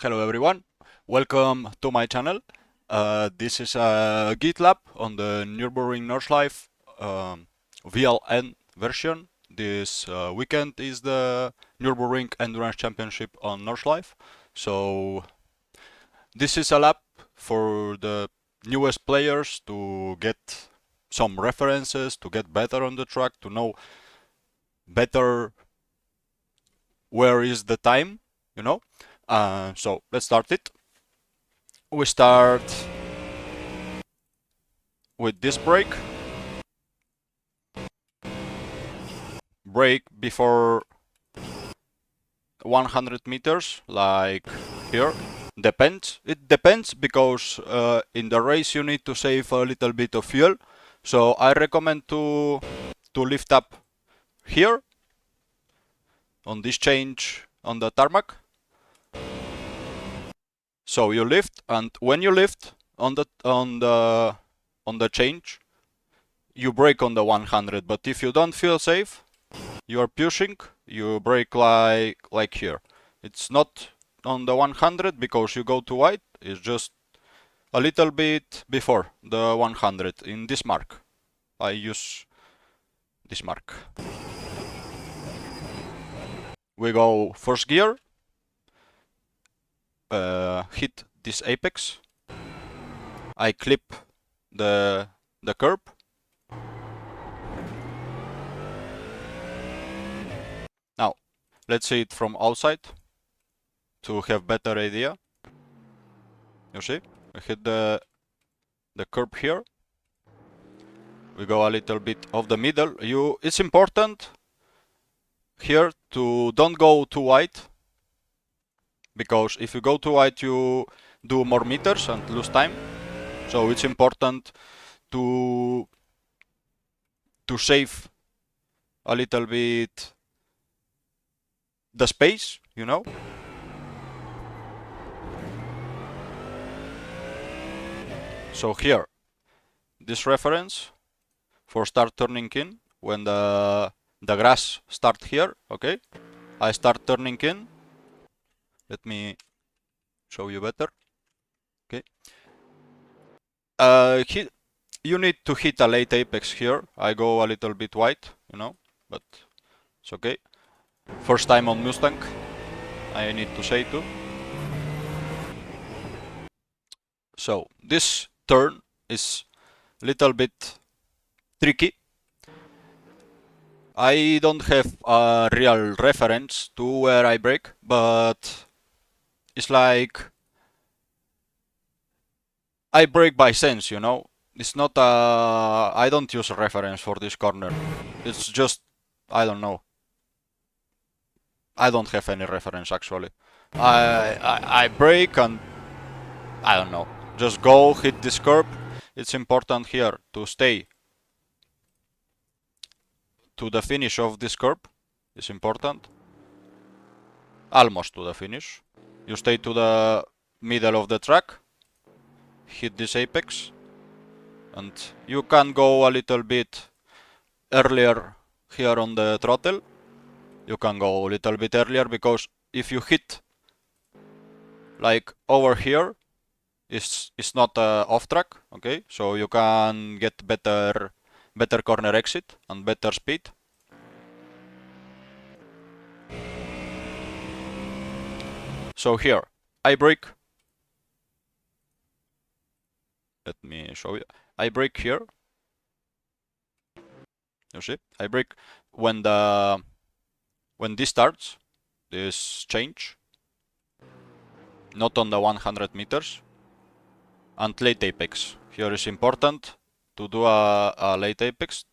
Hello everyone, welcome to my channel. This is a GitLab on the Nürburgring Nordschleife VLN version. This weekend is the Nürburgring Endurance Championship on Nordschleife. So this is a lab for the newest players to get some references, to get better on the track, to know better where is the time, you know. So let's start it. We start with this brake before 100 meters, like here. It depends because in the race you need to save a little bit of fuel, so I recommend to lift up here on this change on the tarmac. So you lift, and when you lift on the change, you brake on the 100. But if you don't feel safe, you are pushing, you brake like here. It's not on the 100 because you go too wide. It's just a little bit before the 100 in this mark. I use this mark. We go first gear, hit this apex. I clip the curb. Now let's see it from outside to have better idea. You see, I hit the curb here. We go a little bit off the middle. It's important here to don't go too wide, because if you go too wide you do more meters and lose time. So it's important to save a little bit the space, you know. So here, this reference for start turning in when the grass start here. Okay, I start turning in. Let me show you better. Okay, you need to hit a late apex here. I go a little bit wide, you know, but it's okay. First time on Mustang, I need to say too. So this turn is a little bit tricky. I don't have a real reference to where I brake, but it's like I brake by sense, you know. It's not I don't use a reference for this corner. It's just, I don't know. I don't have any reference actually. I brake and I don't know. Just go hit this curb. It's important here to stay to the finish of this curb. It's important. Almost to the finish. You stay to the middle of the track. Hit this apex. And you can go a little bit earlier here on the throttle. You can go a little bit earlier because if you hit like over here, it's not off track, okay? So you can get better corner exit and better speed. So here, I brake. Let me show you. I brake here. You see? I brake when this starts, this change. Not on the 100 meters. And late apex. Here is important to do a late apex.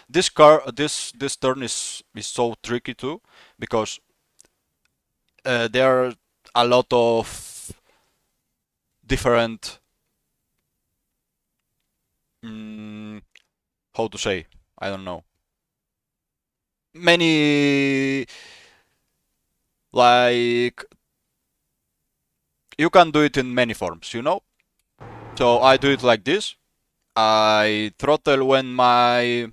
This turn is so tricky too, because there are a lot of different how to say, I don't know, many, like, you can do it in many forms, you know. So I do it like this. I throttle when I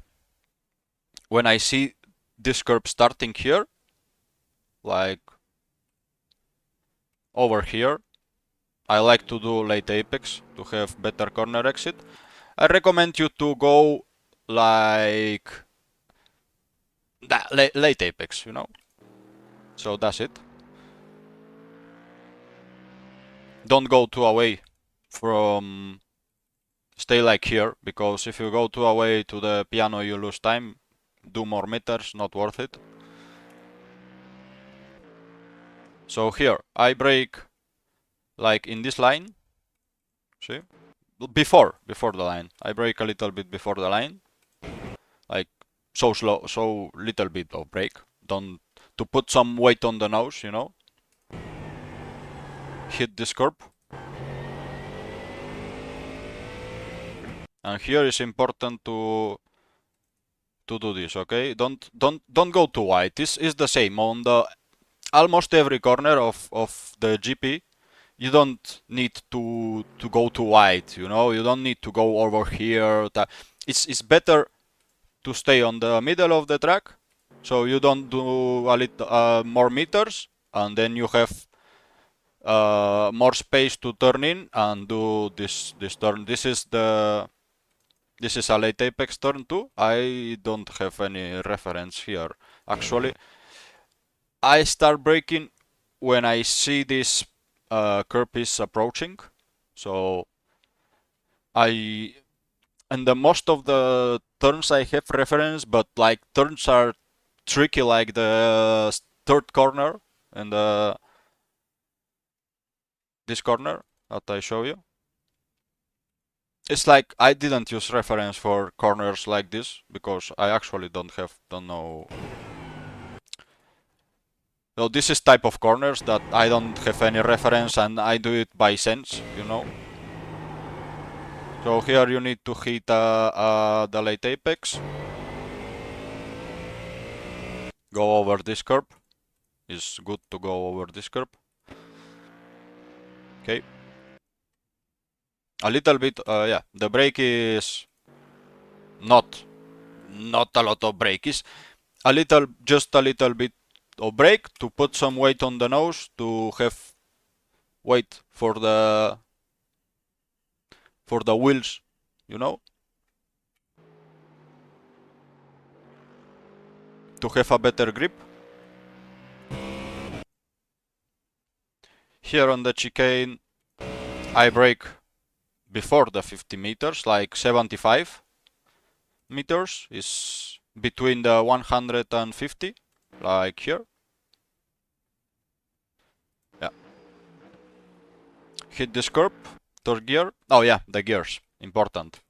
see this curve starting here, like over here. I like to do late apex to have better corner exit. I recommend you to go like that late apex, you know. So that's it. Don't go too away from, stay like here, because if you go too away to the piano you lose time. Do more meters, not worth it. So here I brake like in this line. See? Before the line. I brake a little bit before the line. Like so slow, so little bit of brake. Don't, to put some weight on the nose, you know. Hit this curb. And here is important to do this, okay? Don't go too wide. This is the same on the almost every corner of the GP. You don't need to go too wide, you know. You don't need to go over here. It's better to stay on the middle of the track, so you don't do a little more meters, and then you have more space to turn in and do this turn. This is a late apex turn too. I don't have any reference here. Actually, I start braking when I see this curb is approaching. So and the most of the turns I have reference, but like turns are tricky, like the third corner and this corner that I show you. It's like I didn't use reference for corners like this because I actually don't know. So this is type of corners that I don't have any reference and I do it by sense, you know. So here you need to hit the late apex. Go over this curb. It's good to go over this curb. Okay. A little bit, yeah. The brake is not a lot of brake. Is just a little bit of brake to put some weight on the nose, to have weight for the wheels, you know, to have a better grip. Here on the chicane I brake before the 50 meters, like 75 meters is between the 150, like here. Yeah. Hit this curb, third gear. Oh yeah, the gears, important.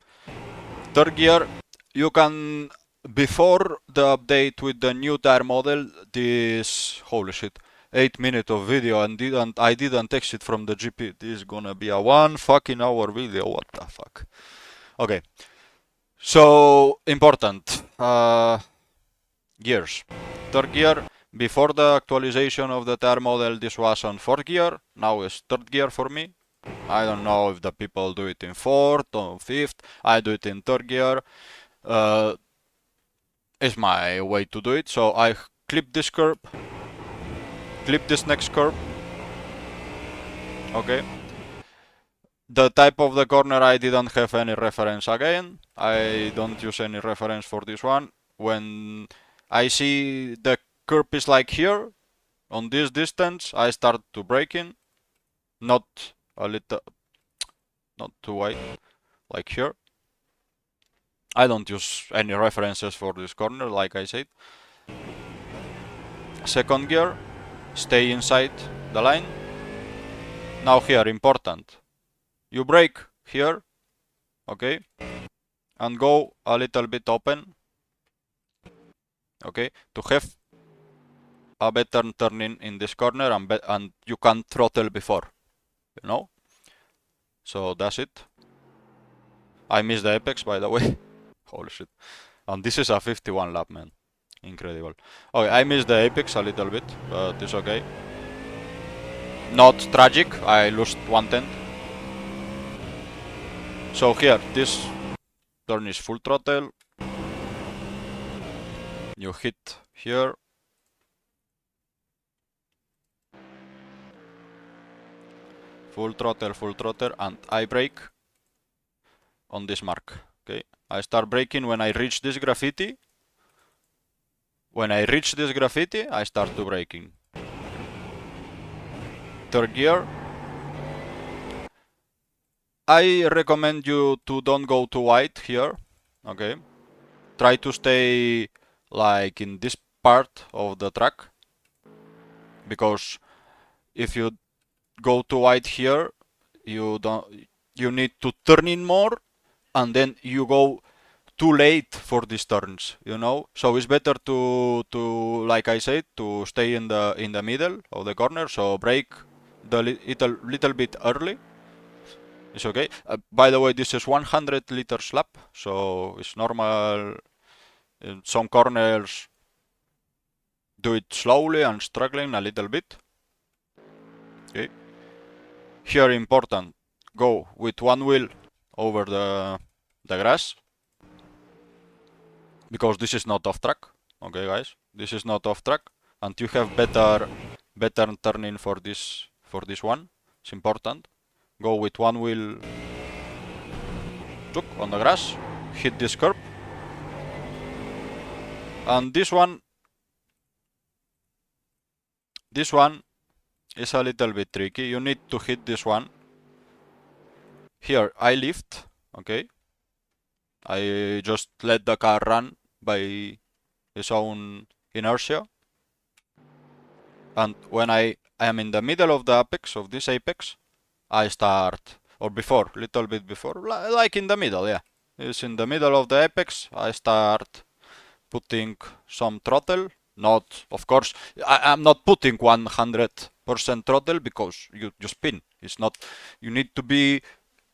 Third gear, you can, before the update with the new tire model, this, holy shit, 8 minutes of video and I didn't exit from the GP. This is gonna be a 1 fucking hour video, what the fuck. Okay, so important, gears. Third gear, before the actualization of the tire model, this was on 4th gear, now it's 3rd gear for me. I don't know if the people do it in 4th or 5th, I do it in 3rd gear. Is my way to do it, so I clip this curb, clip this next curb. Okay. The type of the corner I didn't have any reference again. I don't use any reference for this one. When I see the curb is like here, on this distance, I start to brake in. Not too wide, like here. I don't use any references for this corner, like I said. Second gear, stay inside the line. Now here, important. You brake here, okay, and go a little bit open, okay, to have a better turning in this corner, and you can throttle before, you know. So that's it. I missed the apex, by the way. Holy shit. And this is a 51 lap, man. Incredible. Okay, I missed the apex a little bit, but it's okay. Not tragic, I lost 1/10. So here, this turn is full throttle. You hit here. full throttle, and I brake on this mark. Okay, I start braking when I reach this graffiti. When I reach this graffiti, I start to braking. Third gear. I recommend you to don't go too wide here. Okay, try to stay like in this part of the track, because if you go too wide here, you need to turn in more, and then you go too late for these turns, you know. So it's better to like I said, to stay in the middle of the corner. So brake the little bit early. It's okay. By the way, this is 100 liters lap, so it's normal. In some corners do it slowly and struggling a little bit. Okay. Here important, go with one wheel over the grass, because this is not off track. Okay, guys, this is not off track, and you have better turning for this one. It's important. Go with one wheel on the grass, hit this curb, and this one is a little bit tricky. You need to hit this one. Here I lift, okay. I just let the car run by its own inertia. And when I am in the middle of the apex, of this apex, I start, or before, little bit before, like in the middle, yeah. It's in the middle of the apex, I start putting some throttle. Not, of course, I'm not putting 100% throttle, because you spin. It's not, you need to be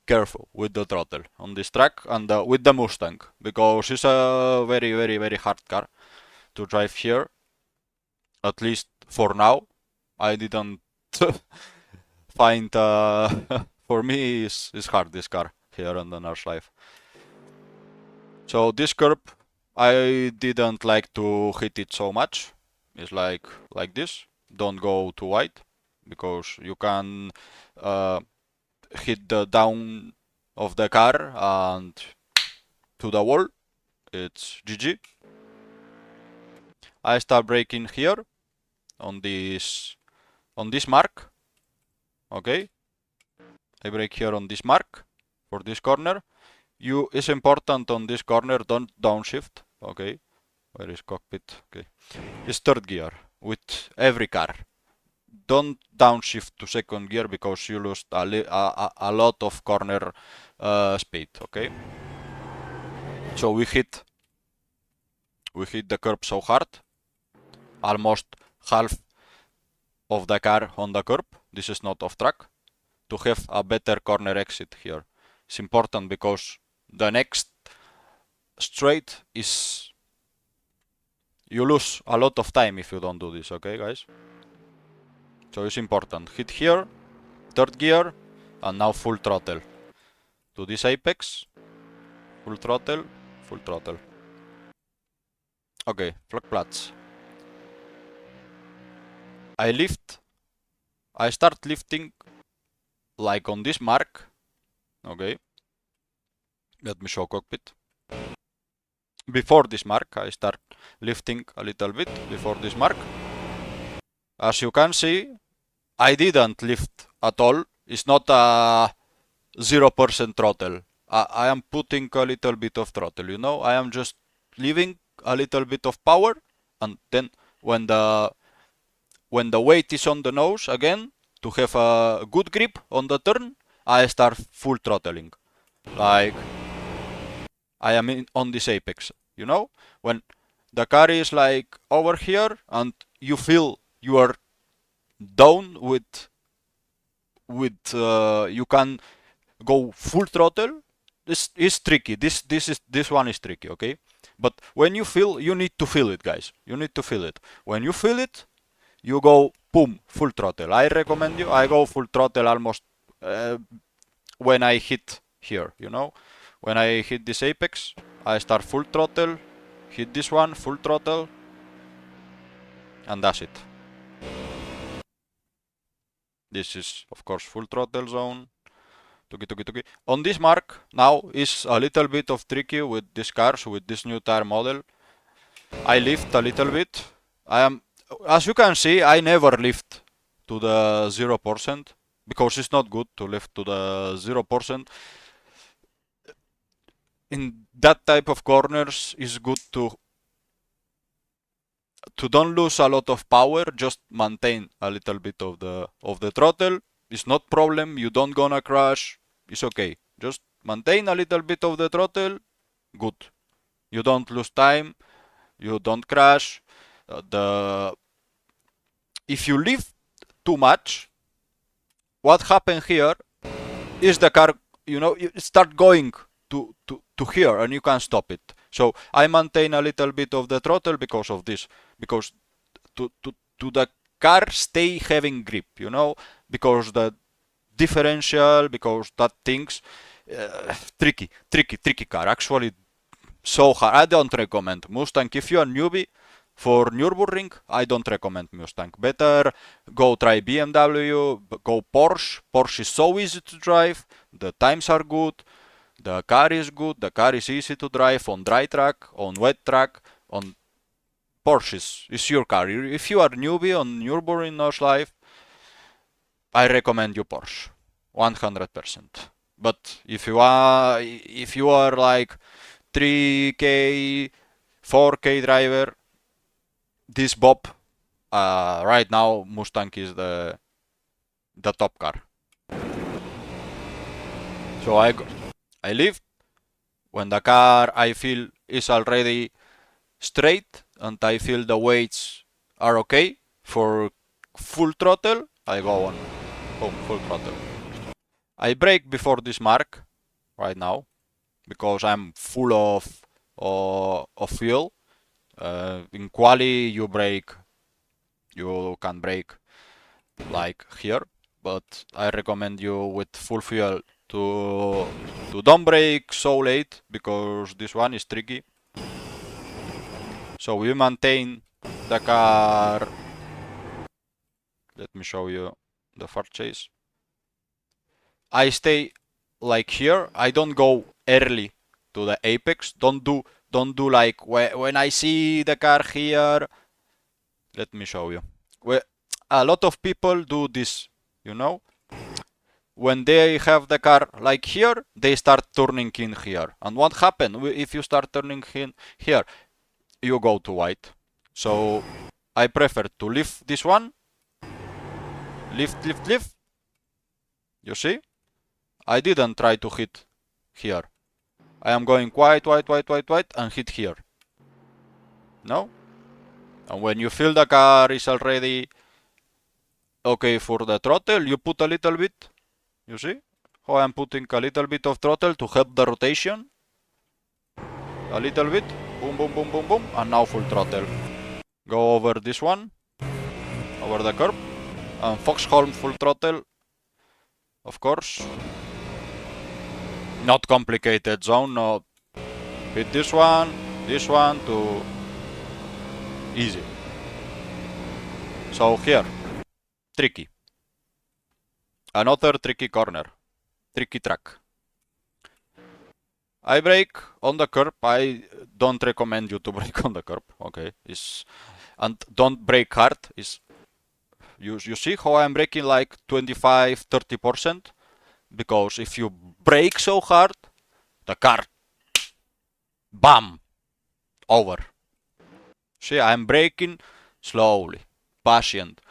careful with the throttle on this track, and with the Mustang, because it's a very, very, very hard car to drive here. At least for now, I didn't find, for me it's hard, this car here on the Nordschleife. So this curb, I didn't like to hit it so much. It's like this. Don't go too wide, because you can hit the down of the car and to the wall. It's GG. I start braking here on this mark. Okay, I brake here on this mark for this corner. It's important on this corner, don't downshift. Okay, where is cockpit? Okay, it's third gear with every car. Don't downshift to second gear, because you lose a lot of corner speed. Okay, so we hit the curb so hard, almost half of the car on the curb. This is not off track. To have a better corner exit here, it's important, because the next straight is, you lose a lot of time if you don't do this. Okay, guys, so it's important. Hit here, third gear, and now full throttle to this apex. Full throttle. Okay, flagplaats. I start lifting like on this mark. Okay, let me show cockpit. Before this mark, I start lifting a little bit before this mark. As you can see, I didn't lift at all. It's not a 0% throttle. I am putting a little bit of throttle, you know. I am just leaving a little bit of power, and then when the weight is on the nose again, to have a good grip on the turn, I start full throttling. Like I am on this apex, you know, when the car is like over here and you feel you are down with you can go full throttle. This is tricky. This one is tricky, okay? But when you feel, you need to feel it, guys. You need to feel it. When you feel it, you go boom, full throttle. I recommend you. I go full throttle almost when I hit here, you know. When I hit this apex, I start full throttle, hit this one, full throttle, and that's it. This is of course full throttle zone. Tuki. On this mark now is a little bit of tricky with these cars, with this new tire model. I lift a little bit. As you can see, I never lift to the 0% because it's not good to lift to the 0%. In that type of corners, it's good to don't lose a lot of power, just maintain a little bit of the throttle. It's not problem, you don't gonna crash, it's okay. Just maintain a little bit of the throttle, good. You don't lose time, you don't crash. If you lift too much, what happened here is the car, you start going to here and you can stop it. So I maintain a little bit of the throttle because of this, because to the car stay having grip, because the differential, because that things tricky car, actually so hard. I don't recommend Mustang. If you are newbie for Nürburgring, I don't recommend Mustang. Better go try BMW, go Porsche. Porsche is so easy to drive, the times are good, the car is good, the car is easy to drive on dry track, on wet track, on Porsche is your car. If you are newbie on Nürburgring Nordschleife, I recommend you Porsche, 100%. But if you are like 3K, 4K driver, this Bob, right now Mustang is the top car. So I lift when the car I feel is already straight and I feel the weights are okay for full throttle. I go on, boom, full throttle. I brake before this mark right now because I'm full of fuel. In quali you can brake like here, but I recommend you with full fuel to don't brake so late because this one is tricky. So we maintain the car. Let me show you the far chase. I stay like here. I don't go early to the apex. Don't do like when I see the car here. Let me show you. A lot of people do this, when they have the car like here, they start turning in here. And what happens if you start turning in here? You go to white. So I prefer to lift this one. Lift. You see? I didn't try to hit here. I am going white and hit here. No? And when you feel the car is already okay for the throttle, you put a little bit. You see how I'm putting a little bit of throttle to help the rotation? A little bit. Boom. And now full throttle. Go over this one. Over the curb. And Foxholm full throttle. Of course. Not complicated zone. No. Hit this one to easy. So here. Tricky. Another tricky corner. Tricky track. I brake on the curb. I don't recommend you to brake on the curb. Okay. And don't brake hard. You see how I'm braking like 25-30%? Because if you brake so hard, the car, bam, over. See, I'm braking slowly, patient,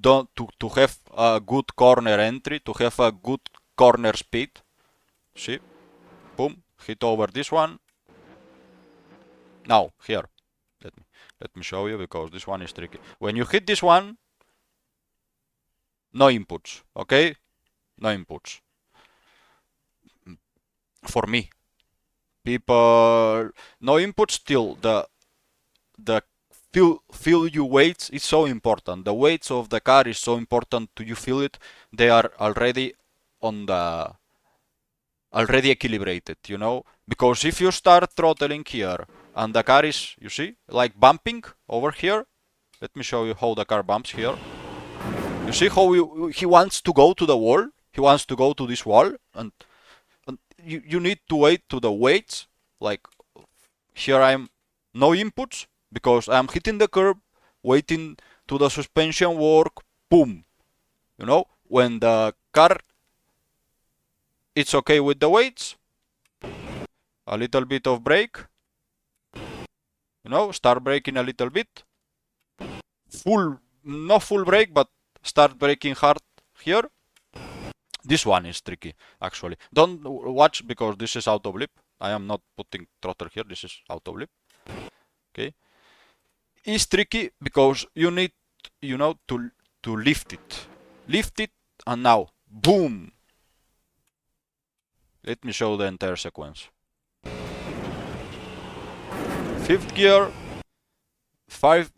to have a good corner entry, to have a good corner speed. See, boom, hit over this one. Now here, let me show you because this one is tricky. When you hit this one, no inputs, okay? No inputs. For me, people, no inputs till the feel you weights is so important. The weights of the car is so important to you feel it. They are already already equilibrated, because if you start throttling here and the car is, you see, like bumping over here. Let me show you how the car bumps here. You You see how he wants to go to the wall? He wants to go to this wall, and you need to wait to the weights. Like here I'm no inputs because I'm hitting the curb, waiting to the suspension work, boom. You know, when the car it's okay with the weights, a little bit of brake, you know, start braking a little bit, not full brake, but start braking hard here. This one is tricky, actually. Don't watch because this is auto blip. I am not putting throttle here, this is auto blip. Okay. It's tricky because you need, you know, to lift it. Lift it, and now, boom! Let me show the entire sequence. Fifth gear, 5.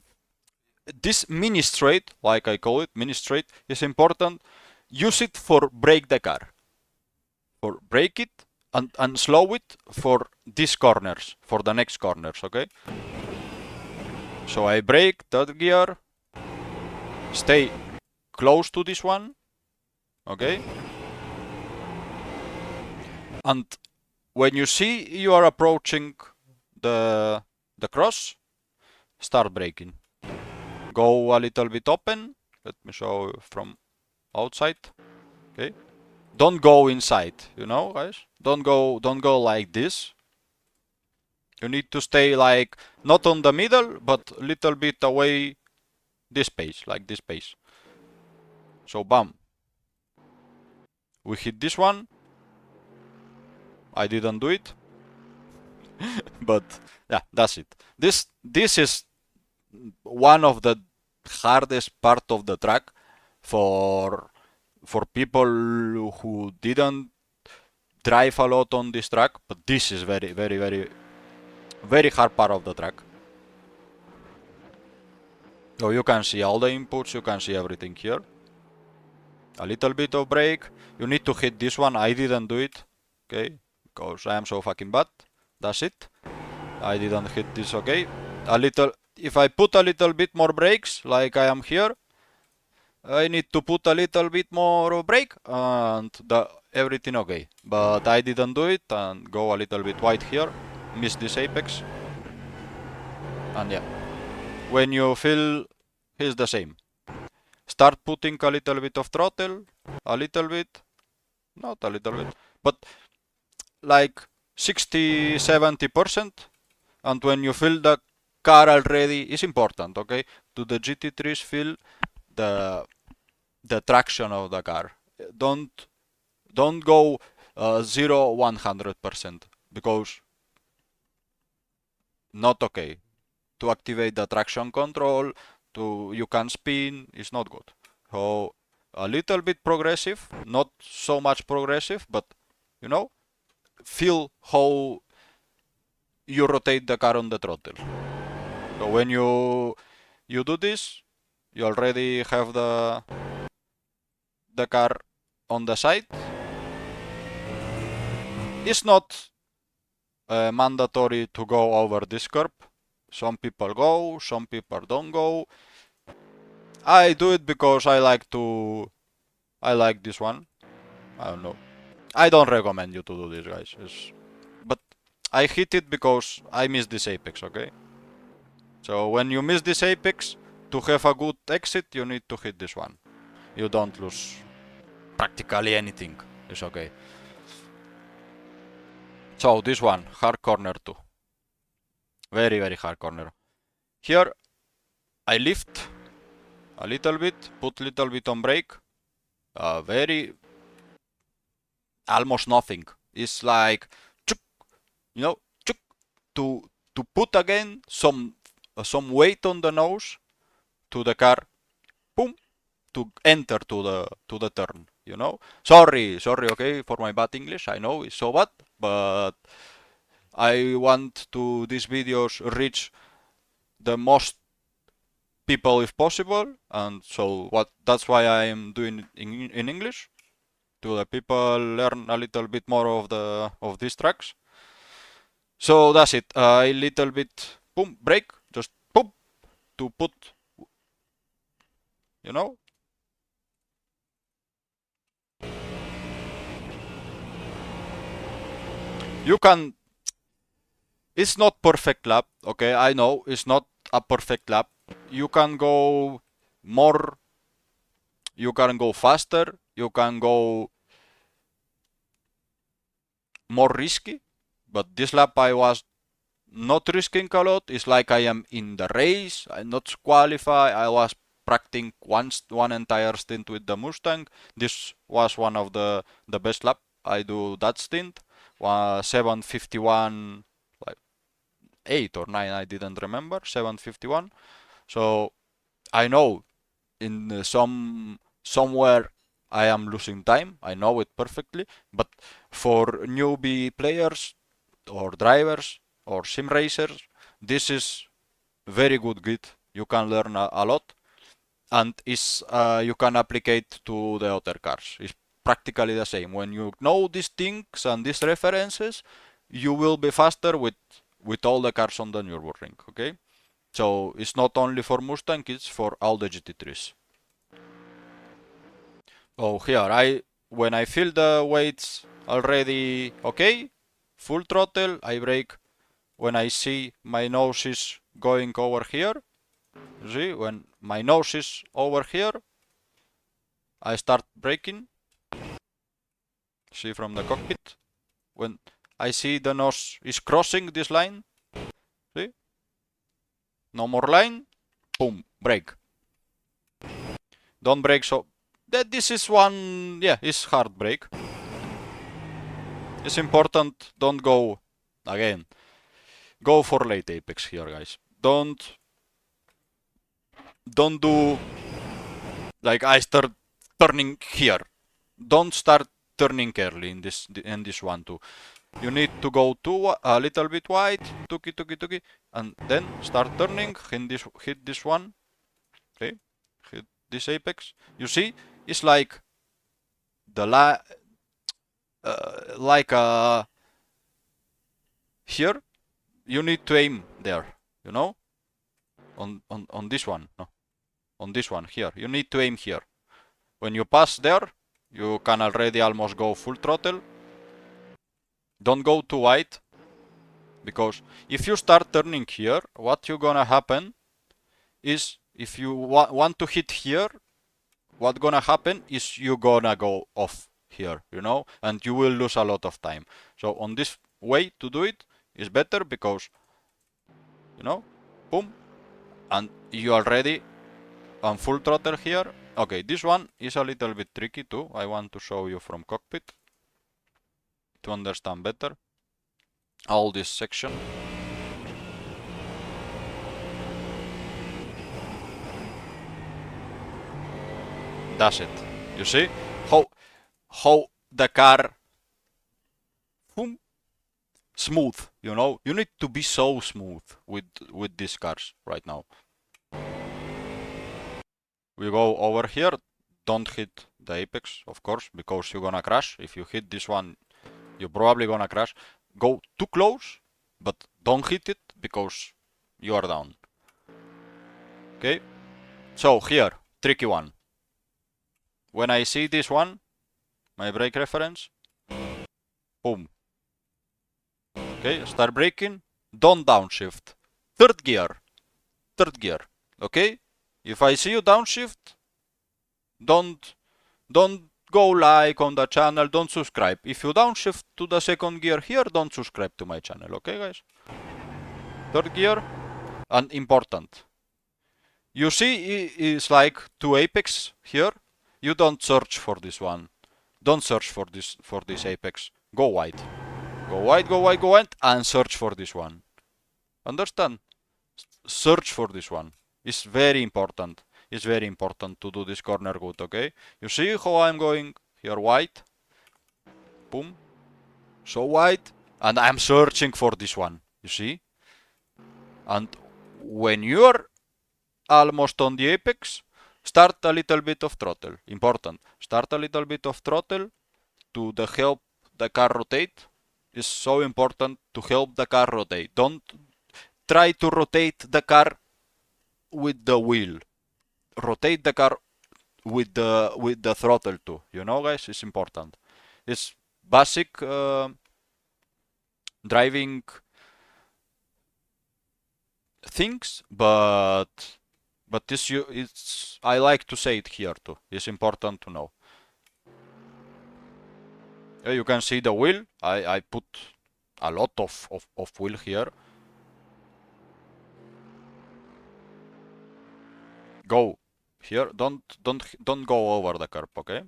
This mini straight, like I call it, mini straight, is important. Use it for brake the car. For brake it and slow it for these corners, for the next corners, okay? So I brake that gear, stay close to this one, okay? And when you see you are approaching the cross, start braking. Go a little bit open. Let me show you from outside. Okay. Don't go inside, you know, guys. Don't go like this. You need to stay like not on the middle, but a little bit away this pace, like this pace. So bam. We hit this one. I didn't do it. But yeah, that's it. This is one of the hardest part of the track for people who didn't drive a lot on this track, but this is very hard part of the track. So you can see all the inputs, you can see everything here. A little bit of brake. You need to hit this one. I didn't do it, okay, because I am so fucking bad. That's it. I didn't hit this, okay. A little. If I put a little bit more brakes, like I am here, I need to put a little bit more brake and everything okay. But I didn't do it and go a little bit wide here, miss this apex. And yeah, when you feel it's the same. Start putting a little bit of throttle, a little bit, not a little bit, but like 60-70%. And when you feel the car already, is important, okay? To the GT3s feel the traction of the car. Don't go 0-100% because not okay. To activate the traction control, you can spin, is not good. So a little bit progressive, not so much progressive, but you know, feel how you rotate the car on the throttle. So when you do this, you already have the car on the side. It's not mandatory to go over this curb. Some people go, some people don't go. I do it because I like this one. I don't know. I don't recommend you to do this, guys. But I hit it because I missed this apex, okay? So when you miss this apex, to have a good exit, you need to hit this one. You don't lose practically anything. It's okay. So this one, hard corner too. Very hard corner. Here, I lift a little bit, put little bit on brake. Almost nothing. It's like, you know, to put again some weight on the nose to the car, boom, to enter to the turn. You know, sorry, okay, for my bad English. I know it's so bad, but I want to these videos reach the most people if possible, and so that's why I am doing in English, to the people learn a little bit more of these tracks. So that's it. A little bit boom, brake, just boom, to put, you know, You can, it's not perfect lap, okay, I know it's not a perfect lap. You can go more, you can go faster, you can go more risky, but this lap I was not risking a lot. It's like I am in the race, I not qualify, I was practicing one entire stint with the Mustang. This was one of the best lap I do that stint. 751, like 8 or 9, I didn't remember, 751. So I know in somewhere I am losing time. I know it perfectly. But for newbie players or drivers or sim racers, this is very good grid. You can learn a lot, and is you can apply it to the other cars. It's practically the same. When you know these things and these references, you will be faster with all the cars on the Nürburgring. Okay, so it's not only for Mustang, it's for all the GT3s. Oh, here, when I feel the weights already okay, full throttle, I brake. When I see my nose is going over here, see, when my nose is over here, I start braking. See from the cockpit. When I see the nose is crossing this line, see, no more line, boom, brake. Don't brake so. This is one, yeah, it's hard brake. It's important, don't go, again, go for late apex here, guys. Don't do like I start turning here. Don't start turning early in this one too. You need to go a little bit wide, tuki, and then start turning. Hit this one. Okay, hit this apex. You see, it's like the like here. You need to aim there. You know, on this one. No, on this one here. You need to aim here. When you pass there, you can already almost go full throttle. Don't go too wide, because if you start turning here, what you gonna happen is if you want to hit here, what gonna happen is you gonna go off here, you know, and you will lose a lot of time. So on this way to do it is better because, you know, boom, and you already on full throttle here. Okay, this one is a little bit tricky too. I want to show you from cockpit to understand better all this section. That's it. You see how the car, boom, smooth, you know? You need to be so smooth with these cars right now. We go over here. Don't hit the apex, of course, because you're gonna crash. If you hit this one, you're probably gonna crash. Go too close, but don't hit it because you are down. Okay? So here, tricky one. When I see this one, my brake reference, boom. Okay, start braking, don't downshift. Third gear, okay? If I see you downshift, don't go like on the channel, don't subscribe. If you downshift to the second gear here, don't subscribe to my channel, okay guys? Third gear, and important. You see it's like two apex here. You don't search for this one. Don't search for this apex. Go wide. Go wide, and search for this one. Understand? Search for this one. It's very important. It's very important to do this corner good, okay? You see how I'm going here wide? Boom. So wide. And I'm searching for this one. You see? And when you're almost on the apex, start a little bit of throttle. Important. Start a little bit of throttle to help the car rotate. It's so important to help the car rotate. Don't try to rotate the car with the wheel. Rotate the car with the throttle too. You know, guys, it's important. It's basic driving things, but it's I like to say it here too. It's important to know. You can see the wheel. I put a lot of wheel here. Go here. Don't go over the curb, okay?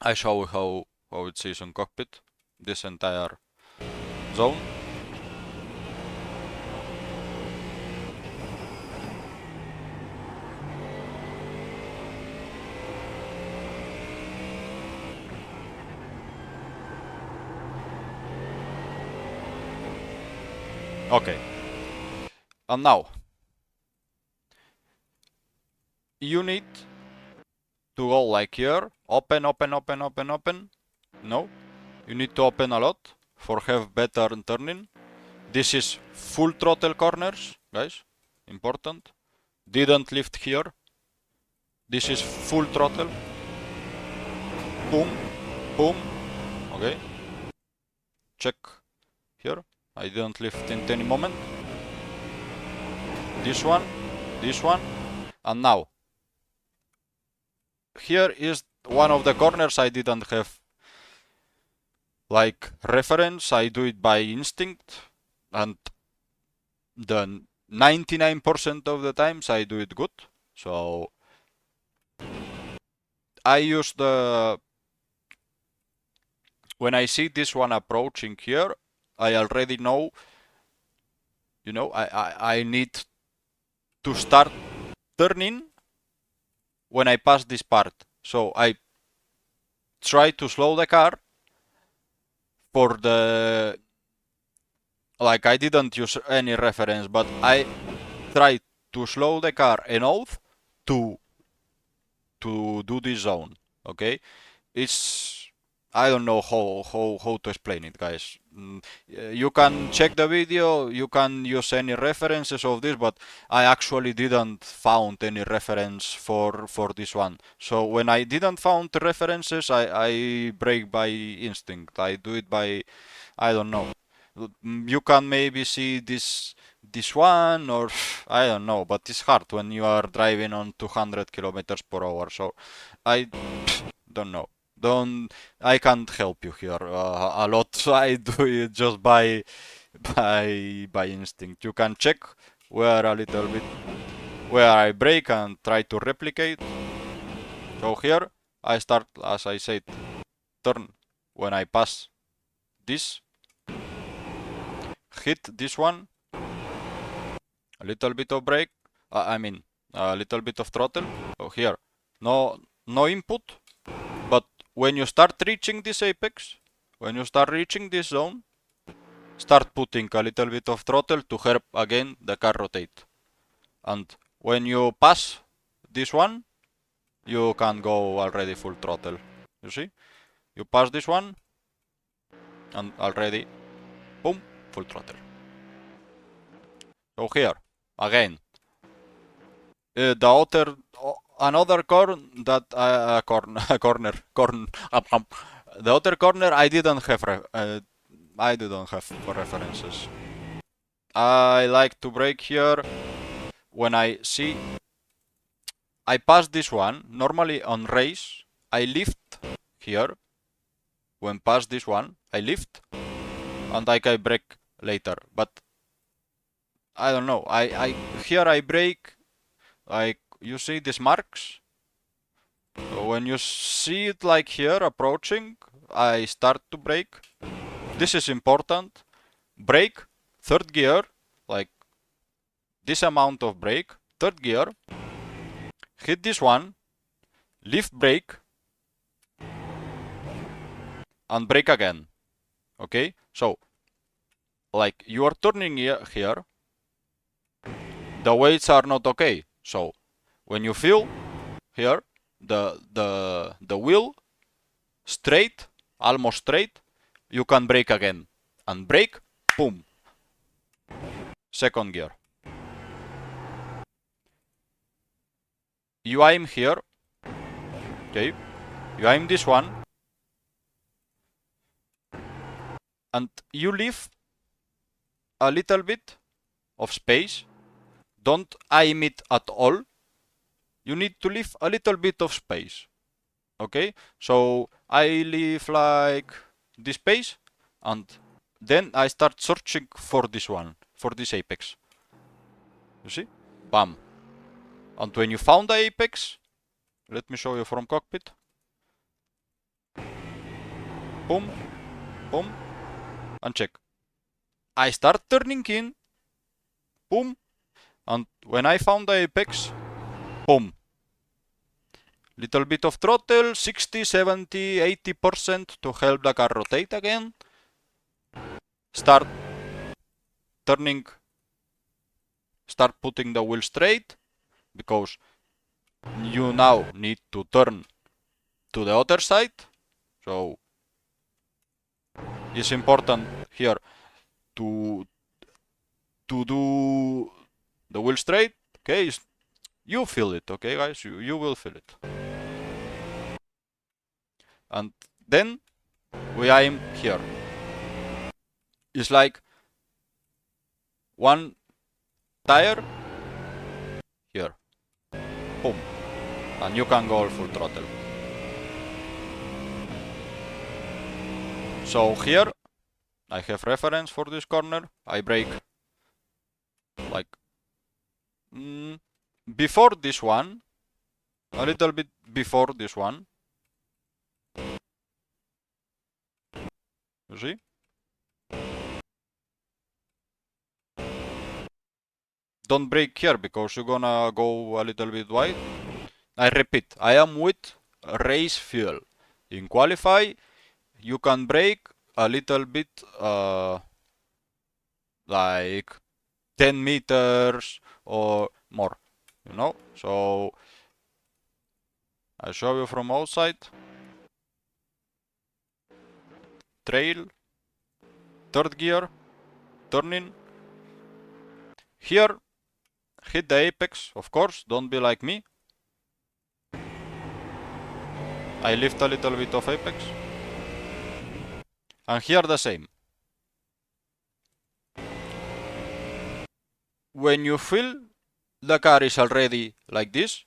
I show how it sees on cockpit. This entire zone. Okay. And now you need to go like here. Open, open, open, open, open. No. You need to open a lot for have better turning. This is full throttle corners, guys. Important. Didn't lift here. This is full throttle. Boom. Boom. Okay. Check here. I didn't lift in any moment. This one. This one. And now. Here is one of the corners I didn't have like reference. I do it by instinct. And the 99% of the times I do it good. So I use the... When I see this one approaching here, I already know, you know, I need to start turning when I pass this part. So I try to slow the car for the... Like I didn't use any reference, but I try to slow the car enough to do this zone, okay? It's... I don't know how to explain it, guys. You can check the video, you can use any references of this, but I actually didn't found any reference for this one. So when I didn't found the references, I brake by instinct. I do it by... I don't know. You can maybe see this one, or I don't know, but it's hard when you are driving on 200 kilometers per hour. So I don't know. I can't help you here a lot. I do it just by instinct. You can check where a little bit where I brake and try to replicate. So here I start, as I said, turn when I pass this, hit this one, a little bit of brake, I mean a little bit of throttle. So here no input, but when you start reaching this apex, when you start reaching this zone, start putting a little bit of throttle to help again the car rotate. And when you pass this one, you can go already full throttle. You see? You pass this one, and already, boom, full throttle. So here, again, another corner that the other corner I didn't have references. I like to brake here when I see I pass this one. Normally on race I lift here. When pass this one I lift and I can brake later, but I don't know. Here I brake, like you see these marks. So when you see it like here approaching, I start to brake. This is important. Brake, third gear, like this amount of brake, third gear, hit this one, lift brake, and brake again. Okay? So, like you are turning here, the weights are not okay. So, when you feel here, the wheel straight, almost straight, you can brake again. And brake, boom. Second gear. You aim here. Okay. You aim this one. and you leave a little bit of space. Don't aim it at all. You need to leave a little bit of space. Okay, so I leave like this space, and then I start searching for this one, for this apex. You see? Bam. And when you found the apex, let me show you from cockpit. Boom, boom, and check. I start turning in, boom, and when I found the apex, boom. Little bit of throttle, 60, 70, 80% to help the car rotate again. Start turning, start putting the wheel straight, because you now need to turn to the other side. So it's important here to do the wheel straight. Okay, you feel it, okay guys, you will feel it. And then we aim here. It's like one tire here, boom, and you can go full throttle. So here I have reference for this corner. I brake like before this one, a little bit before this one. You see? Don't brake here because you're gonna go a little bit wide. I repeat, I am with race fuel. In qualify, you can brake a little bit, like 10 meters or more, you know? So I show you from outside. Trail, third gear, turning. Here, hit the apex, of course, don't be like me. I lift a little bit of apex. And here the same. When you feel the car is already like this,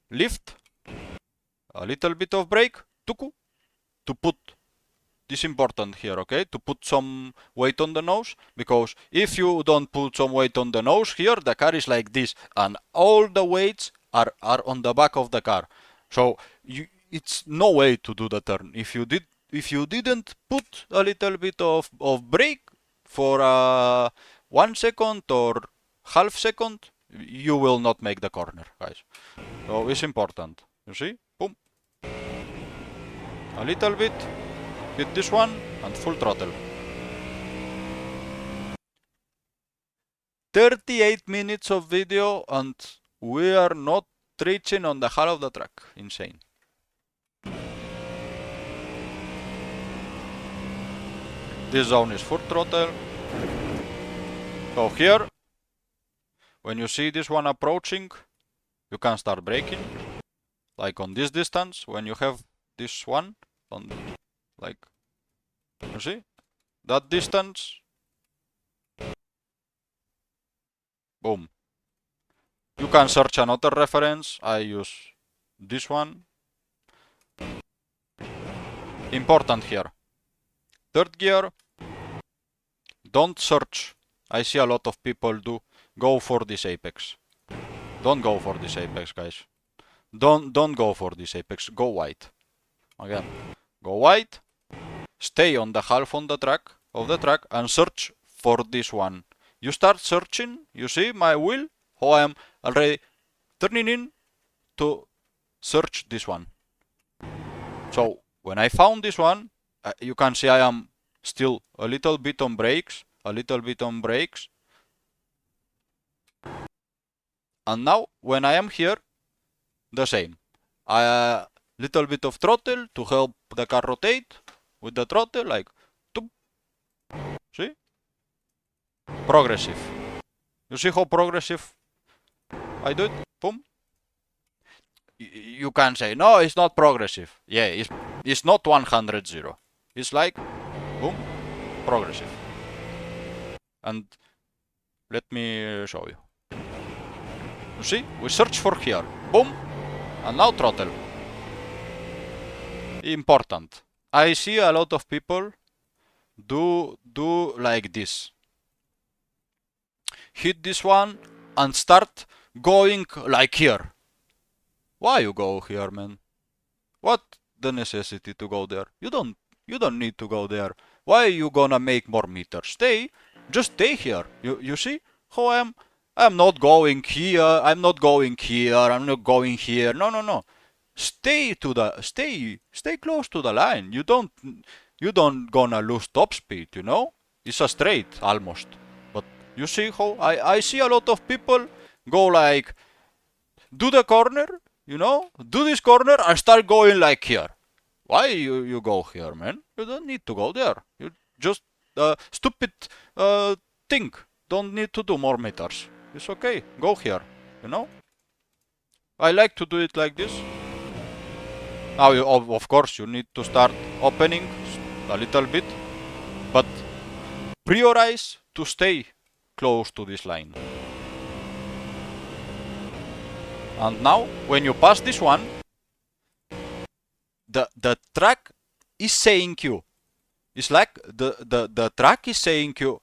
lift a little bit of brake, tuku, to put this important here, okay? To put some weight on the nose, because if you don't put some weight on the nose here, the car is like this, and all the weights are on the back of the car. So it's no way to do the turn. If you didn't put a little bit of brake for 1 second or half second, you will not make the corner, guys. So it's important. You see? Boom. A little bit. Hit this one and full throttle. 38 minutes of video and we are not reaching on the half of the track. Insane. This zone is full throttle. So here, when you see this one approaching, you can start braking. Like on this distance, when you have this one, on like, you see? That distance. Boom. You can search another reference. I use this one. Important here. Third gear. Don't search. I see a lot of people do. Go for this apex. Don't go for this apex, guys. Don't go for this apex. Go wide. Again. Go wide. Stay on the half on the track of the track and search for this one. You start searching. You see my wheel? How I am already turning in to search this one. So when I found this one, you can see I am still a little bit on brakes, and now when I am here, the same. A little bit of throttle to help the car rotate with the throttle, like, see? Progressive. You see how progressive I do it? Boom. You can say, no, it's not progressive. Yeah, it's not 100-0. It's like, boom, progressive. And let me show you. You see, we search for here, boom, and now throttle. Important. I see a lot of people do like this. Hit this one and start going like here. Why you go here, man? What the necessity to go there? You don't need to go there. Why you gonna make more meters? Just stay here. You see how I'm not going here, I'm not going here, I'm not going here. No. Stay close to the line. You don't gonna lose top speed, you know? It's a straight almost. But you see how I see a lot of people go like do the corner, you know, do this corner and start going like here. Why you go here, man? You don't need to go there. You just stupid thing. Don't need to do more meters. It's okay. Go here, you know. I like to do it like this. Now, of course, you need to start opening a little bit, but prioritize to stay close to this line. And now, when you pass this one, the track is saying you. It's like the track is saying you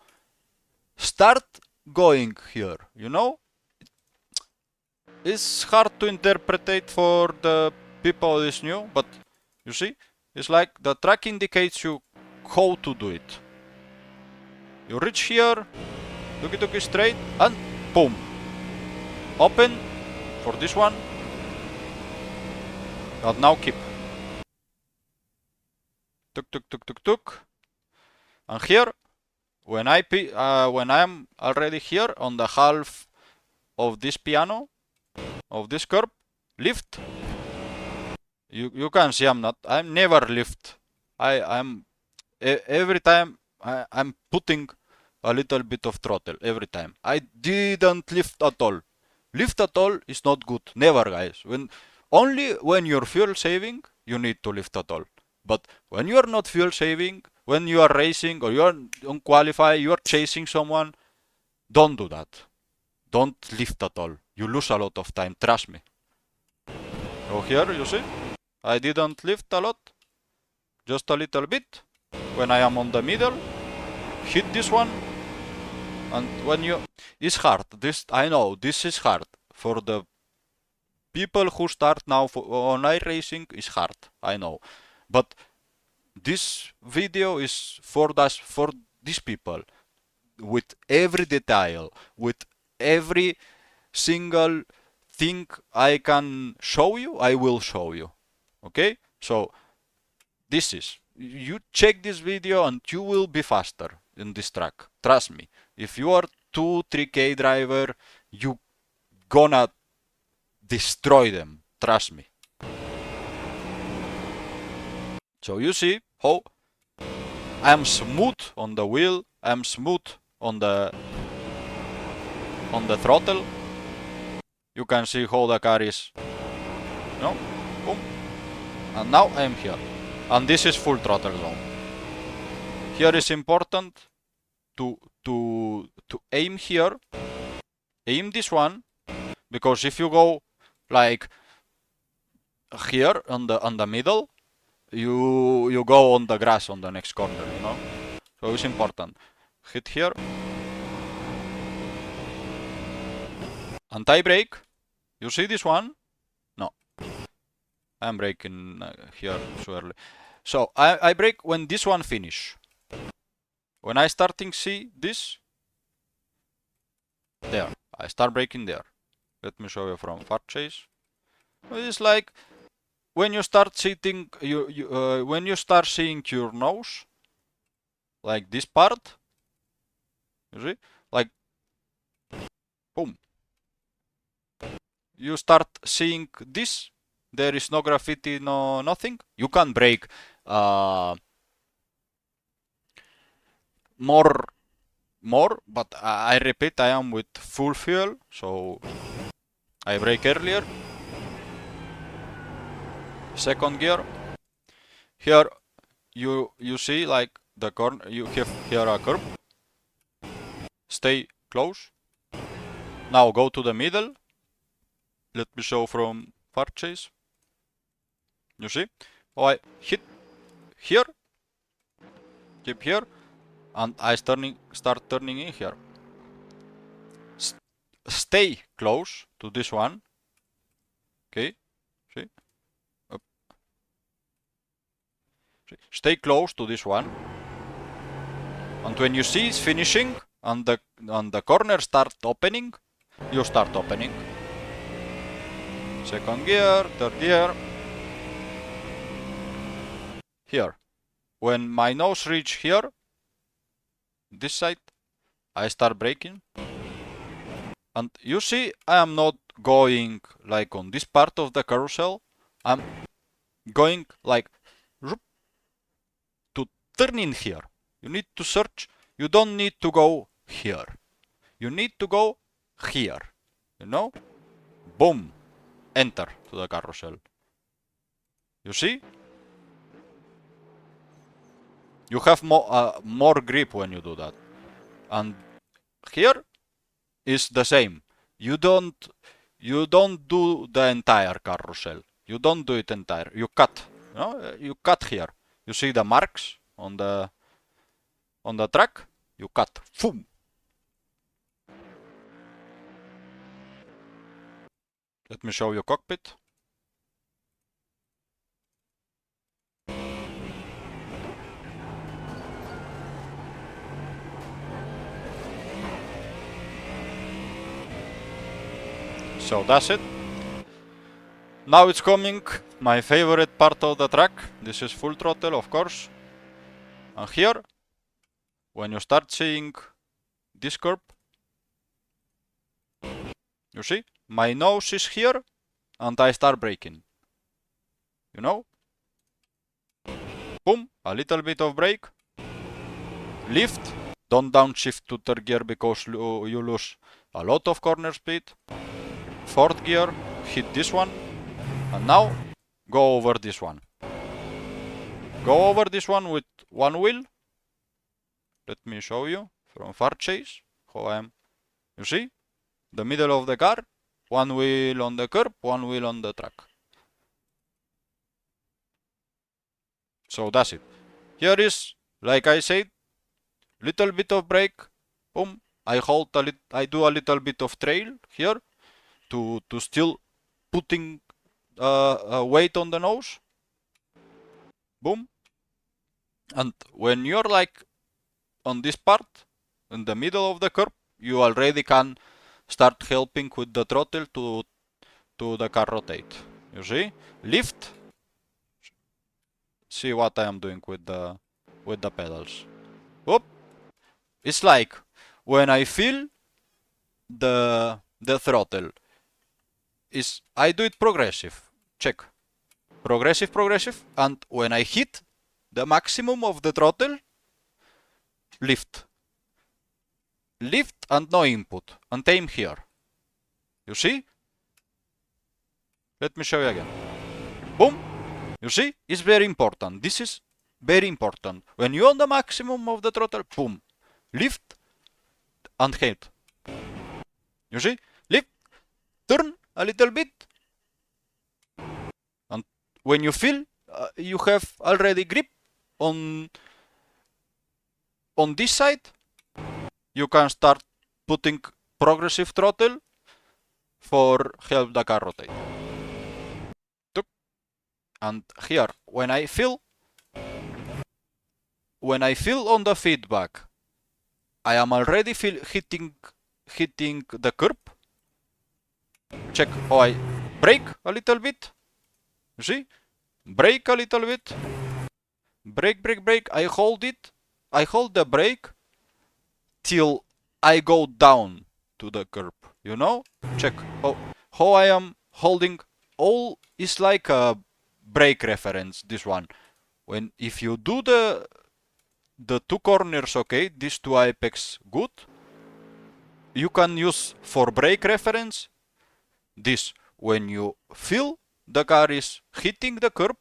start going here, you know? It's hard to interpret for the people is new, but you see, it's like the track indicates you how to do it. You reach here, tuki straight, and boom. Open for this one, and now keep. Tuk. And here, when I'm already here on the half of this piano, of this curve, lift. You can see I'm never lift. Every time I'm putting a little bit of throttle every time. I didn't lift at all. Lift at all is not good. Never, guys. Only when you're fuel saving, you need to lift at all. But when you are not fuel saving, when you are racing or you are on qualify, you are chasing someone, don't do that. Don't lift at all. You lose a lot of time, trust me. So here, you see, I didn't lift a lot, just a little bit. When I am on the middle, hit this one, and when it's hard. I know, this is hard. For the people who start now on iRacing, it's hard, I know. But this video is for these people, with every detail, with every single thing I can show you, I will show you. Okay? So you check this video and you will be faster in this track. Trust me. If you are 2-3K driver, you gonna destroy them. Trust me. So you see how I'm smooth on the wheel, I'm smooth on the throttle. You can see how the car is, no? Boom. And now I'm here. And this is full throttle zone. Here is important to aim here. Aim this one, because if you go like here on the middle, you go on the grass on the next corner, you know? So it's important. Hit here. Anti-brake. You see this one? No. I'm braking here too early. So I brake when this one finish. When I starting see this, there. I start braking there. Let me show you from far chase. It's like when you start sitting, when you start seeing your nose, like this part, you see, like, boom. You start seeing this. There is no graffiti, no nothing. You can brake more, but I repeat, I am with full fuel, so I brake earlier. Second gear. Here you see like the corner, you have here a curb. Stay close. Now go to the middle. Let me show from far chase. You see? Oh, I hit here, keep here, and I start turning in here. Stay close to this one. Okay, see? Up. See? Stay close to this one. And when you see it's finishing and the corner start opening, you start opening. Second gear, third gear. Here. When my nose reach here, this side, I start braking. And you see, I am not going like on this part of the carousel. I'm going like to turn in here. You need to search. You don't need to go here. You need to go here. You know? Boom. Enter to the carousel. You see? You have more grip when you do that. And here is the same. You don't do the entire carousel. You don't do it entire. You cut. You know? You cut here. You see the marks on the track? You cut. Boom. Let me show you cockpit. So that's it. Now it's coming my favorite part of the track. This is full throttle, of course. And here, when you start seeing this curve, you see, my nose is here and I start braking. You know? Boom, a little bit of brake. Lift, don't downshift to third gear because you lose a lot of corner speed. Fourth gear, hit this one, and now go over this one. Go over this one with one wheel. Let me show you from far chase how I am. You see? The middle of the car, one wheel on the curb, one wheel on the track. So that's it. Here is, like I said, little bit of brake, boom. I do a little bit of trail here to still putting weight on the nose. Boom. And when you're like on this part, in the middle of the curb, you already can start helping with the throttle to the car rotate. You see? Lift. See what I am doing with the pedals. Whoop. It's like when I feel the throttle is I do it progressive. Check. Progressive, and when I hit the maximum of the throttle, lift. Lift and no input, and aim here. You see? Let me show you again. Boom! You see? It's very important. This is very important. When you're on the maximum of the throttle, boom. Lift and hit. You see? Lift, turn a little bit, and when you feel you have already grip on this side, you can start putting progressive throttle for help the car rotate. And here, when I feel on the feedback, I am already hitting the curb. Check how I brake a little bit. You see? Brake a little bit. Brake. I hold it. I hold the brake till I go down to the curb. You know? Check how I am holding. All is like a brake reference. This one. If you do the two corners, okay, these two apex good, you can use for brake reference this. When you feel the car is hitting the curb,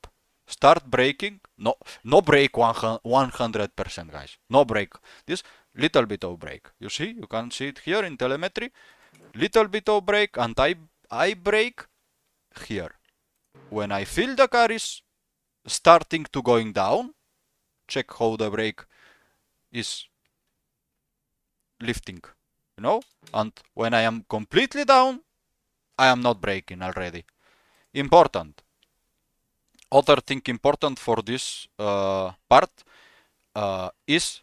start braking No brake 100%, guys. No brake. This little bit of brake. You see? You can see it here in telemetry. Little bit of brake, and I brake here. When I feel the car is starting to going down, check how the brake is lifting, you know? And when I am completely down, I am not braking already. Important. Other thing important for this part is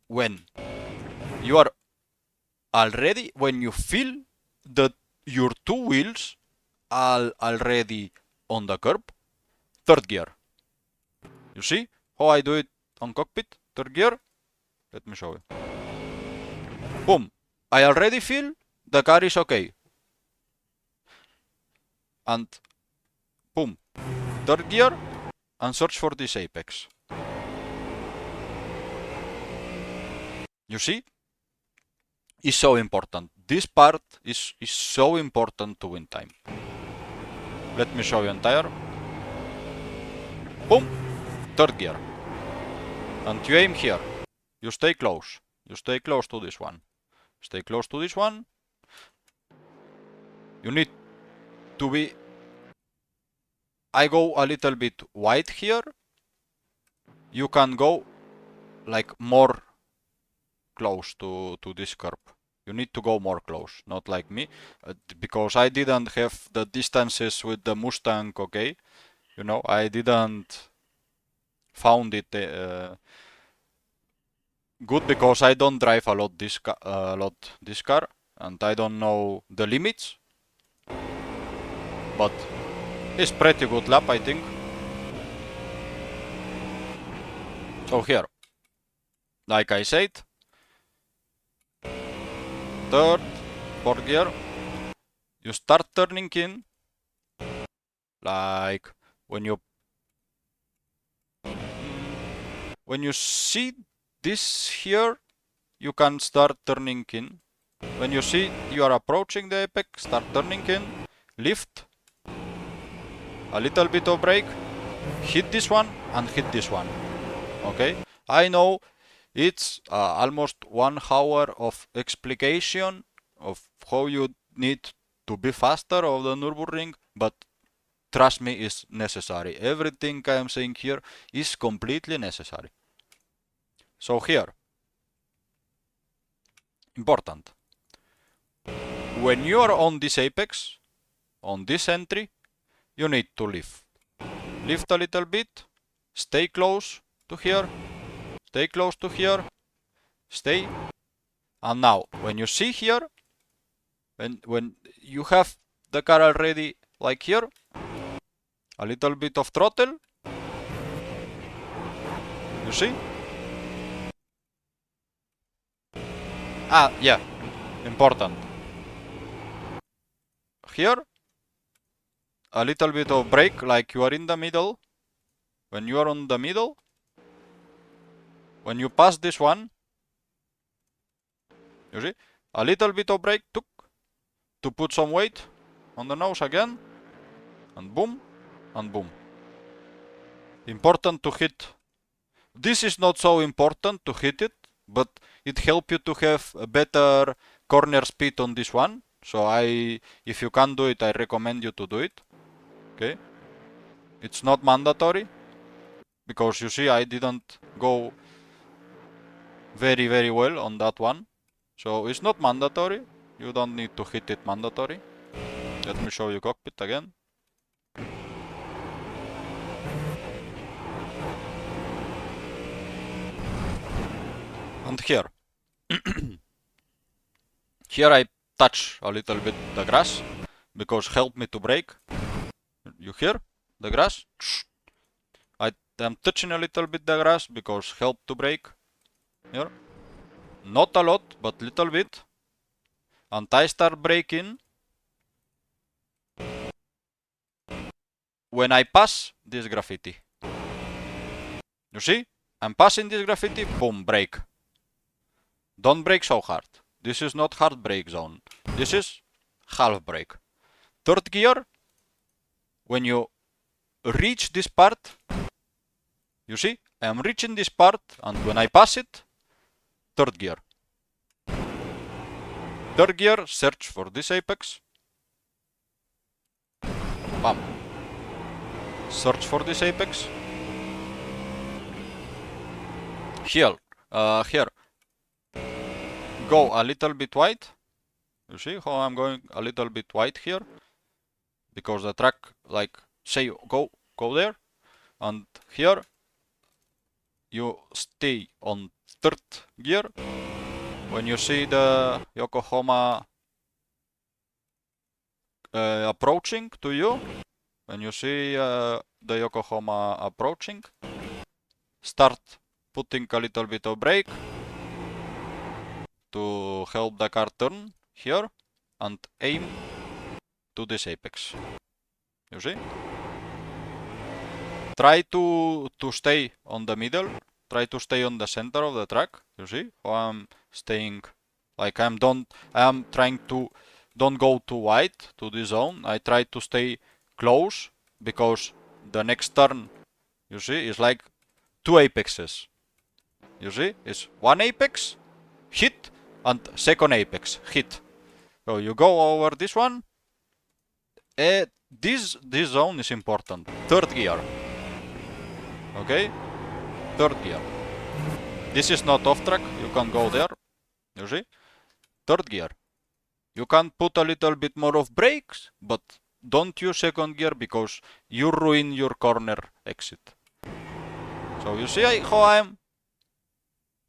when you are already, when you feel that your two wheels are already on the curb, third gear. You see how I do it on cockpit? Third gear. Let me show you. Boom. I already feel the car is okay. And boom. Third gear and search for this apex. You see? It's so important. This part is so important to win time. Let me show you entire. Boom. Third gear. And you aim here. You stay close. You stay close to this one. Stay close to this one. You need to be... I go a little bit wide here. You can go like more close to this curb. You need to go more close, not like me, because I didn't have the distances with the Mustang, okay? You know, I didn't found it good because I don't drive a lot this car, and I don't know the limits. But it's pretty good lap, I think. So here, like I said, third, fourth gear, you start turning in, like when you see this here, you can start turning in. When you see you are approaching the apex, start turning in, lift, a little bit of brake, hit this one and hit this one. Okay, I know it's almost 1 hour of explication of how you need to be faster of the Nürburgring, but trust me, it's necessary. Everything I am saying here is completely necessary. So here, important. When you are on this apex, on this entry, you need to lift. Lift a little bit, stay close to here, stay close to here, stay. And now, when you see here, when you have the car already like here, a little bit of throttle, you see? Ah, yeah, important. Here, a little bit of brake, like you are in the middle. When you are on the middle, when you pass this one, you see, a little bit of brake to put some weight on the nose again, and boom, and boom. Important to hit. This is not so important to hit it, but it helps you to have a better corner speed on this one. So if you can do it, I recommend you to do it. Okay, it's not mandatory, because you see I didn't go very well on that one. So it's not mandatory. You don't need to hit it mandatory. Let me show you cockpit again. And here. Here I touch a little bit the grass, because help me to brake. You hear the grass? I am touching a little bit the grass because help to brake. Here. Not a lot, but little bit. And I start braking when I pass this graffiti. You see? I'm passing this graffiti, boom, brake. Don't brake so hard. This is not hard brake zone. This is half brake. Third gear, when you reach this part, you see, I am reaching this part, and when I pass it, third gear. Third gear, search for this apex. Bam. Search for this apex. Here, here. Go a little bit wide. You see how I'm going a little bit wide here? Because the track, like, say, go there. And here, you stay on third gear. When you see the Yokohama approaching to you, when you see the Yokohama approaching, start putting a little bit of brake to help the car turn here and aim to this apex. You see? Try to stay on the middle. Try to stay on the center of the track. You see how I'm staying? Like I am trying to don't go too wide to this zone. I try to stay close because the next turn, you see, is like two apexes. You see, it's one apex, hit, and second apex, hit. So you go over this one. This zone is important. Third gear. Okay? Third gear. This is not off track. You can go there. You see? Third gear. You can put a little bit more of brakes, but don't use second gear because you ruin your corner exit. So you see how I'm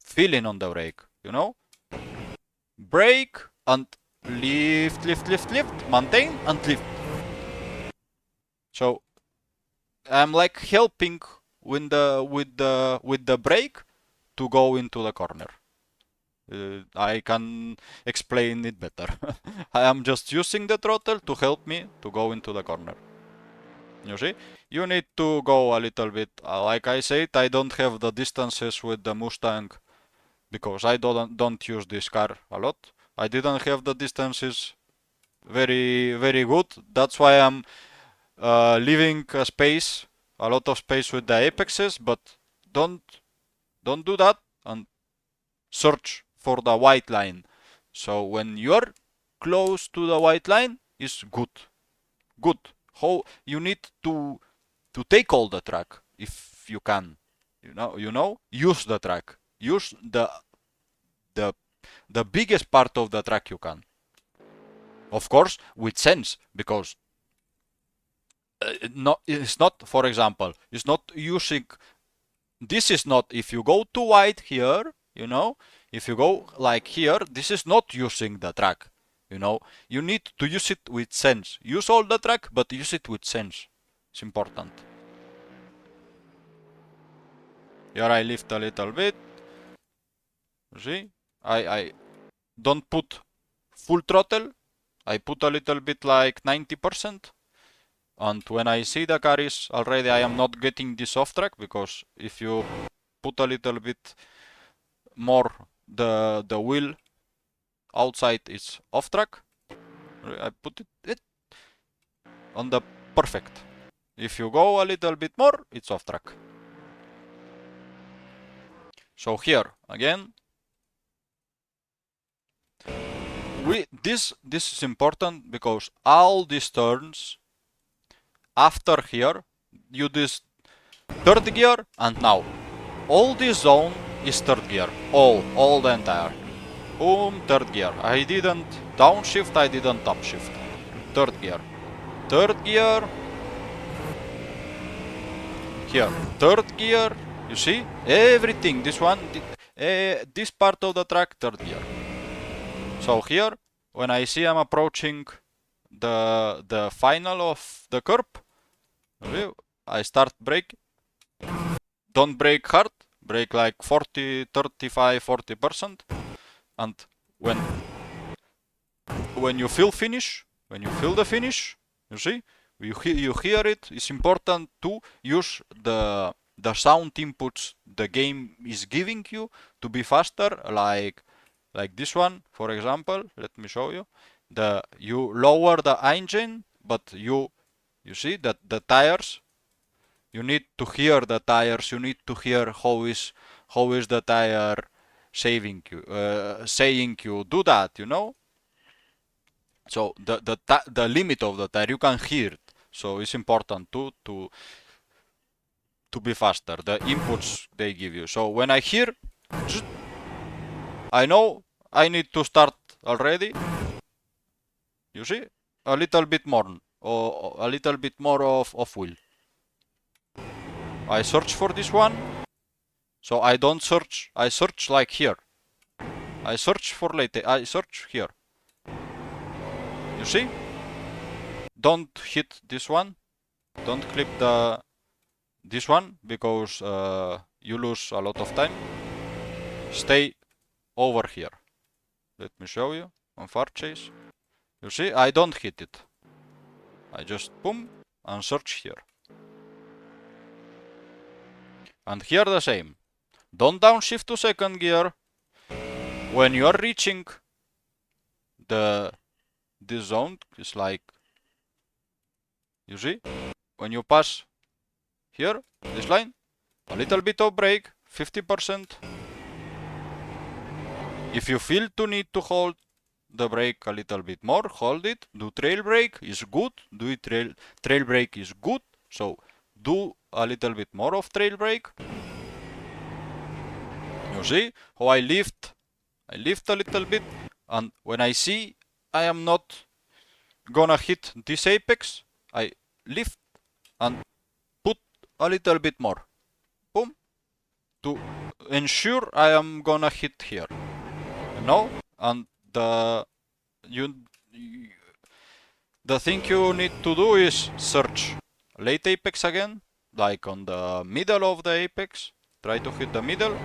feeling on the brake, you know? Brake and lift, lift, lift, lift, maintain and lift. So I'm like helping with the brake to go into the corner. I can explain it better. I am just using the throttle to help me to go into the corner. You see? You need to go a little bit. Like I said, I don't have the distances with the Mustang because I don't use this car a lot. I didn't have the distances very, very good. That's why I'm leaving a lot of space with the apexes, but don't do that and search for the white line. So when you're close to the white line, is good. Good. How you need to take all the track if you can. You know, use the track. Use the biggest part of the track you can. Of course, with sense, because it's not, for example, it's not using. This is not, if you go too wide here, you know, if you go like here, this is not using the track, you know. You need to use it with sense. Use all the track, but use it with sense. It's important. Here I lift a little bit. See, I don't put full throttle. I put a little bit like 90%. And when I see the car is already, I am not getting this off track, because if you put a little bit more the wheel outside, it's off track. I put it on the perfect. If you go a little bit more, it's off track. So here again, this is important because all these turns after here, you do this third gear, and now all this zone is third gear, all the entire. Boom, third gear. I didn't downshift, I didn't upshift. Third gear. Third gear. Here, third gear. You see? Everything. This one, this part of the track, third gear. So here, when I see I'm approaching the final of the curb, I start brake. Don't brake hard. Brake like 40, 35, 40%. And when you feel finish, when you feel the finish, you see, you hear it. It's important to use the sound inputs the game is giving you to be faster, like this one, for example. Let me show you. You lower the engine, but you see that the tires You need to hear the tires. You need to hear how is the tire saying you do that. You know. So the limit of the tire you can hear it. So it's important to be faster. The inputs they give you. So when I hear, I know I need to start already. You see, a little bit more, or a little bit more of wheel. I search for this one. So I don't search. I search like here. I search for later. I search here. You see? Don't hit this one. Don't clip this one because you lose a lot of time. Stay over here. Let me show you on far chase. You see, I don't hit it. I just boom and search here. And here the same. Don't downshift to second gear. When you are reaching this zone, it's like, you see, when you pass here, this line, a little bit of brake, 50%. If you feel to need to hold the brake a little bit more, hold it. Do trail brake is good. Do it trail brake is good. So do a little bit more of trail brake. You see how I lift a little bit, and when I see I am not gonna hit this apex, I lift and put a little bit more. Boom. To ensure I am gonna hit here. You know? And the thing you need to do is search late apex again, like on the middle of the apex. Try to hit the middle.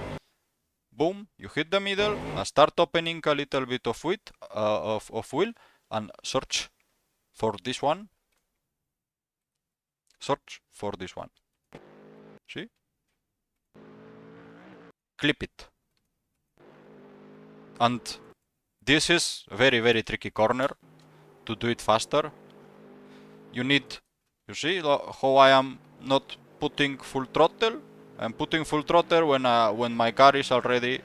Boom, you hit the middle and start opening a little bit of width of wheel and search for this one. Search for this one. See? Clip it. And this is a very, very tricky corner to do it faster. You need, you see how I am not putting full throttle? I'm putting full throttle when my car is already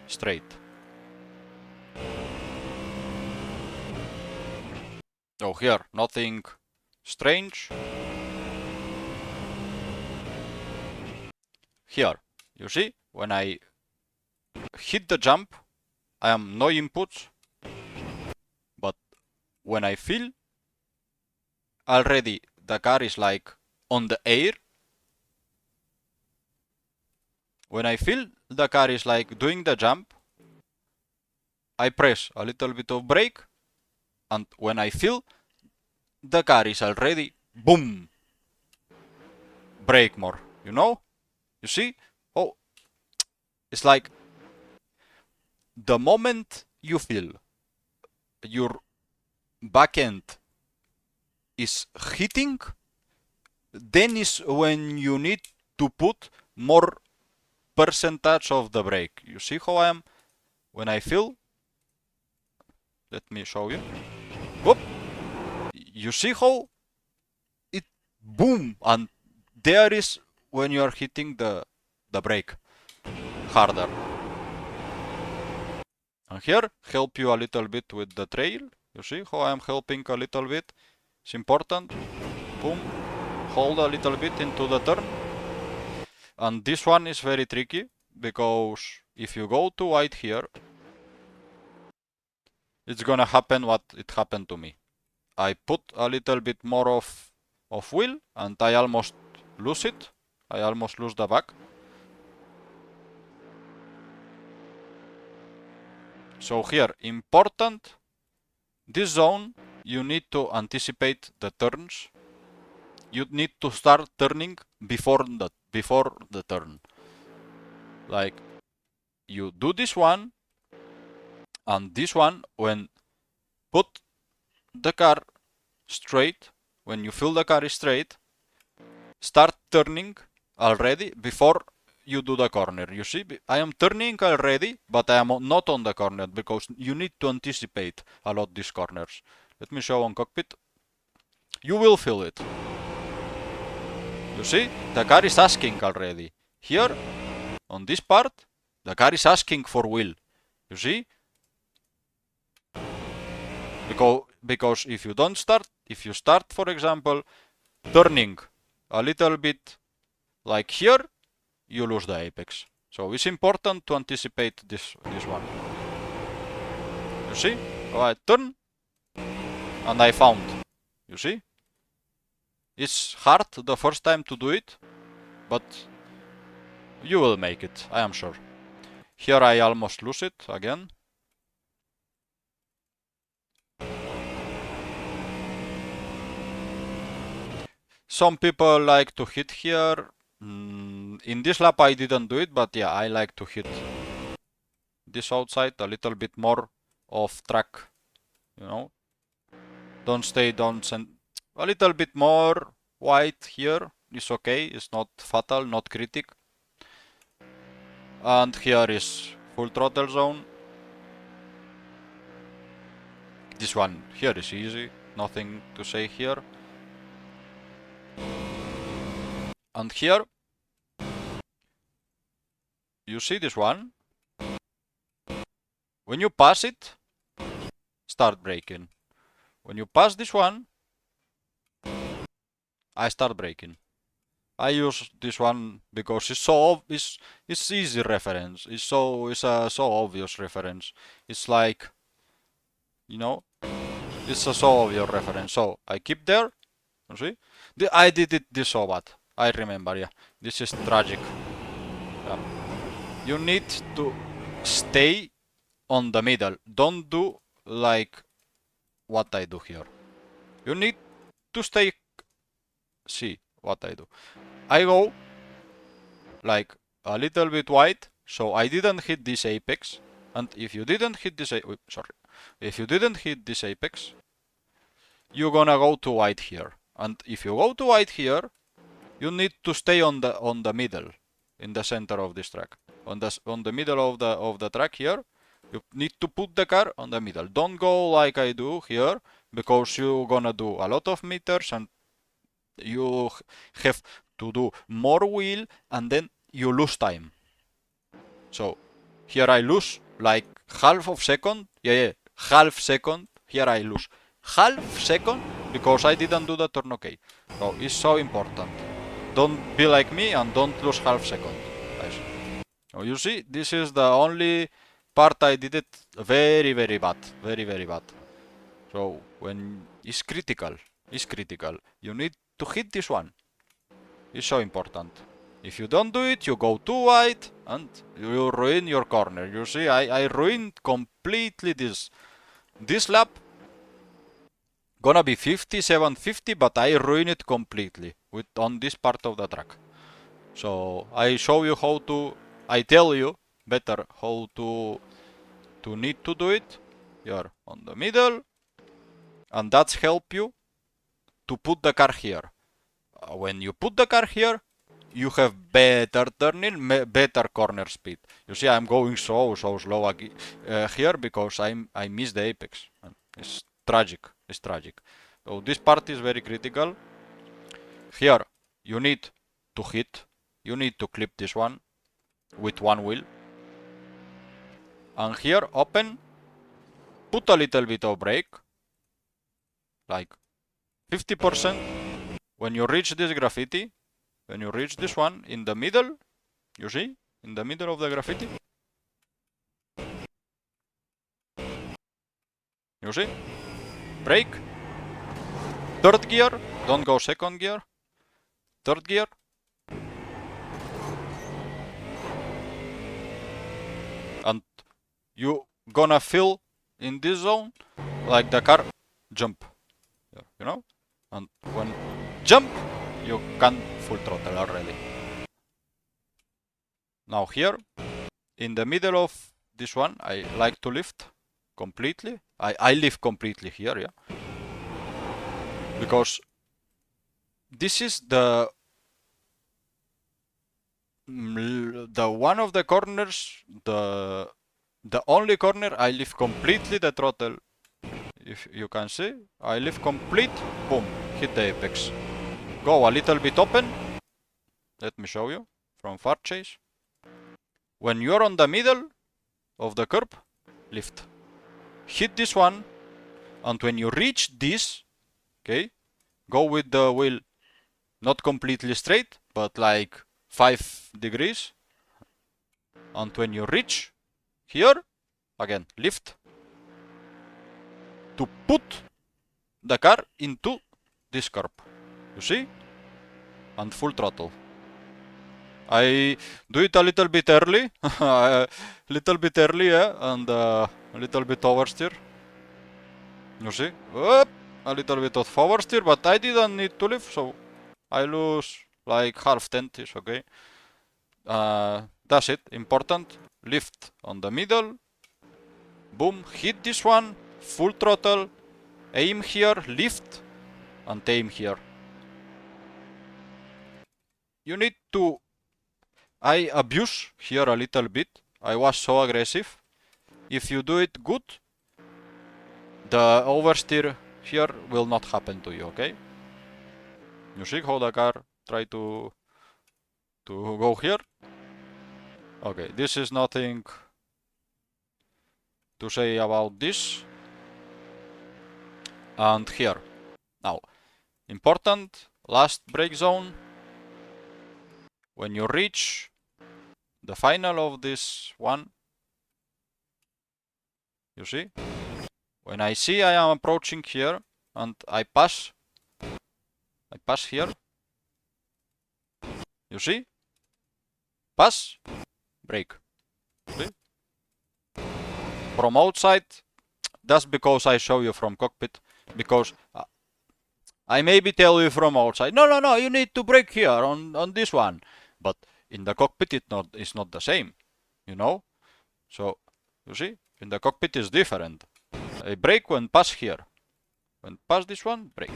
straight. Oh, here, nothing strange. Here, you see, when I hit the jump, I am no inputs, but when I feel already the car is like on the air, when I feel the car is like doing the jump, I press a little bit of brake, and when I feel the car is already, boom, brake more, you know? You see? Oh, it's like the moment you feel your back end is hitting, then is when you need to put more percentage of the brake. You see how I am? When I feel, let me show you. Whoop! You see how it boom, and there is when you are hitting the brake harder. And here, help you a little bit with the trail. You see how I am helping a little bit? It's important. Boom. Hold a little bit into the turn. And this one is very tricky, because if you go too wide here, it's gonna happen what it happened to me. I put a little bit more of wheel, and I almost lose it. I almost lose the back. So here, important, this zone, you need to anticipate the turns. You need to start turning before the turn. Like, you do this one, and this one, when put the car straight, when you feel the car is straight, start turning already before you do the corner. You see, I am turning already, but I am not on the corner, because you need to anticipate a lot these corners. Let me show on cockpit. You will feel it. You see, the car is asking already. Here, on this part, the car is asking for wheel. You see? Because if you don't start, if you start, for example, turning a little bit like here, you lose the apex. So it's important to anticipate this one. You see? So I turn, and I found. You see? It's hard the first time to do it, but you will make it, I am sure. Here I almost lose it again. Some people like to hit here. In this lap I didn't do it, but yeah, I like to hit this outside a little bit more off track, you know. Don't stay, don't send a little bit more wide here. It's okay, it's not fatal, not critic. And here is full throttle zone. This one here is easy, nothing to say here. And here, you see this one? When you pass it, start braking. When you pass this one, I start braking. I use this one because it's so it's easy reference. It's a so obvious reference. It's like, you know, it's a so obvious reference. So I keep there. You see? I did it this so bad. I remember, yeah. This is tragic. Yeah. You need to stay on the middle. Don't do like what I do here. You need to stay. See what I do. I go like a little bit wide, so I didn't hit this apex. And if you didn't hit this, if you didn't hit this apex, you're gonna go too wide here. And if you go too wide here, you need to stay on the middle, in the center of this track. On the middle of the track here, you need to put the car on the middle. Don't go like I do here, because you're gonna do a lot of meters and you have to do more wheel and then you lose time. So here I lose like half of second. Yeah, half second. Here I lose half second because I didn't do the turn okay. So it's so important. Don't be like me and don't lose half second, guys. So you see, this is the only part I did it very, very bad. Very, very bad. So when it's critical, you need to hit this one. It's so important. If you don't do it, you go too wide and you ruin your corner. You see, I ruined completely this lap. Gonna be 57.50, but I ruined it completely on this part of the track. So I show you how to. I tell you better how to need to do it. Here on the middle, and that's help you to put the car here. When you put the car here, you have better turning, better corner speed. You see, I'm going so slow here because I miss the apex. It's tragic. It's tragic. So this part is very critical. Here you need to hit. You need to clip this one with one wheel. And here open. Put a little bit of brake. Like 50%. When you reach this graffiti, when you reach this one in the middle, you see, in the middle of the graffiti, you see, brake, third gear, don't go second gear, third gear, and you gonna feel in this zone like the car jump, you know, and when jump, you can full throttle already. Now here, in the middle of this one, I like to lift completely. I lift completely here, yeah. Because this is the one of the corners, the only corner I lift completely the throttle. If you can see, I lift complete, boom, hit the apex. Go a little bit open, Let me show you from far chase. When you're on the middle of the curb, lift. Hit this one, and when you reach this, okay, go with the wheel not completely straight, but like 5 degrees. And when you reach here, again, lift to put the car into this curb. You see? And full throttle. I do it a little bit early, yeah, and a little bit oversteer. You see? A little bit of oversteer, but I didn't need to lift, so I lose like half tenth is okay. That's it. Important. Lift on the middle. Boom. Hit this one. Full throttle. Aim here. Lift. And aim here. You need to... I abuse here a little bit. I was so aggressive. If you do it good, the oversteer here will not happen to you, okay? You see how the car try to go here? Okay, this is nothing to say about this. And here. Now, important, last brake zone. When you reach the final of this one, you see? When I see I am approaching here and I pass here. You see? Pass, brake. See? From outside, that's because I show you from cockpit. Because I maybe tell you from outside, no, you need to brake here on this one. But in the cockpit it's not the same, you know? So, you see? In the cockpit is different. I brake when pass here. When pass this one, brake.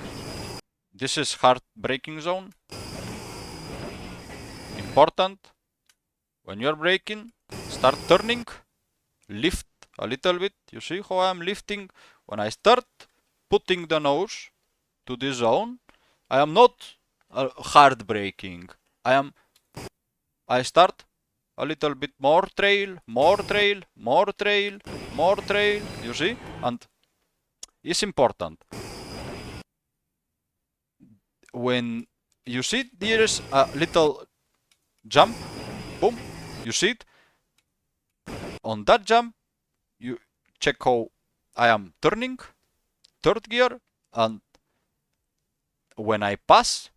This is hard braking zone. Important. When you're braking, start turning, lift a little bit. You see how I'm lifting? When I start putting the nose to this zone, I am not hard braking. I start a little bit more trail, you see? And it's important. When you see there's a little jump, boom, you see it? On that jump, you check how I am turning, third gear, and when I pass,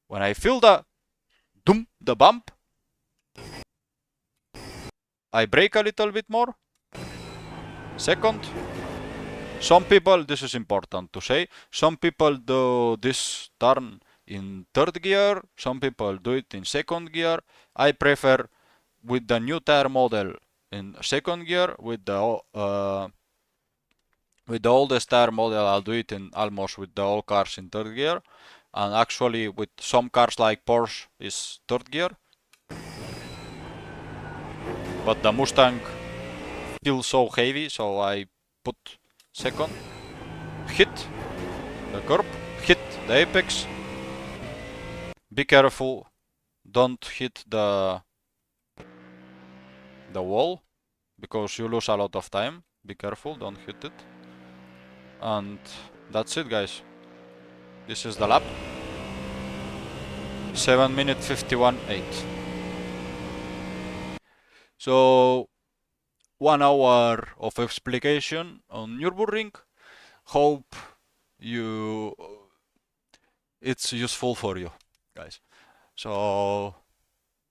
when I feel the bump, I brake a little bit more. Second, some people, this is important to say, some people do this turn in third gear, some people do it in second gear. I prefer with the new tire model in second gear, with the oldest tire model I'll do it in almost with the all cars in third gear. And actually with some cars like Porsche is third gear. But the Mustang feels so heavy, so I put second. Hit the curb, hit the apex. Be careful, don't hit the wall, because you lose a lot of time. Be careful, don't hit it. And that's it, guys. This is the lap. 7 minutes 51.8. So 1 hour of explication on Nürburgring. Hope it's useful for you guys. So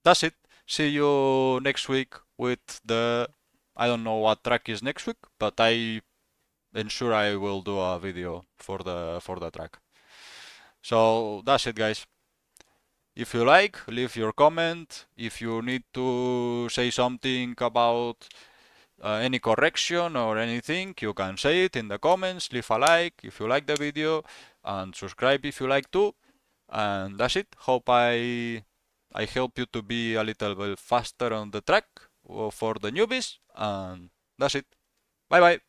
that's it. See you next week with I don't know what track is next week, but I ensure I will do a video for the track. So that's it, guys. If you like, leave your comment. If you need to say something about any correction or anything, you can say it in the comments. Leave a like if you like the video, and subscribe if you like too. And that's it. Hope I help you to be a little bit faster on the track for the newbies. And that's it. Bye bye.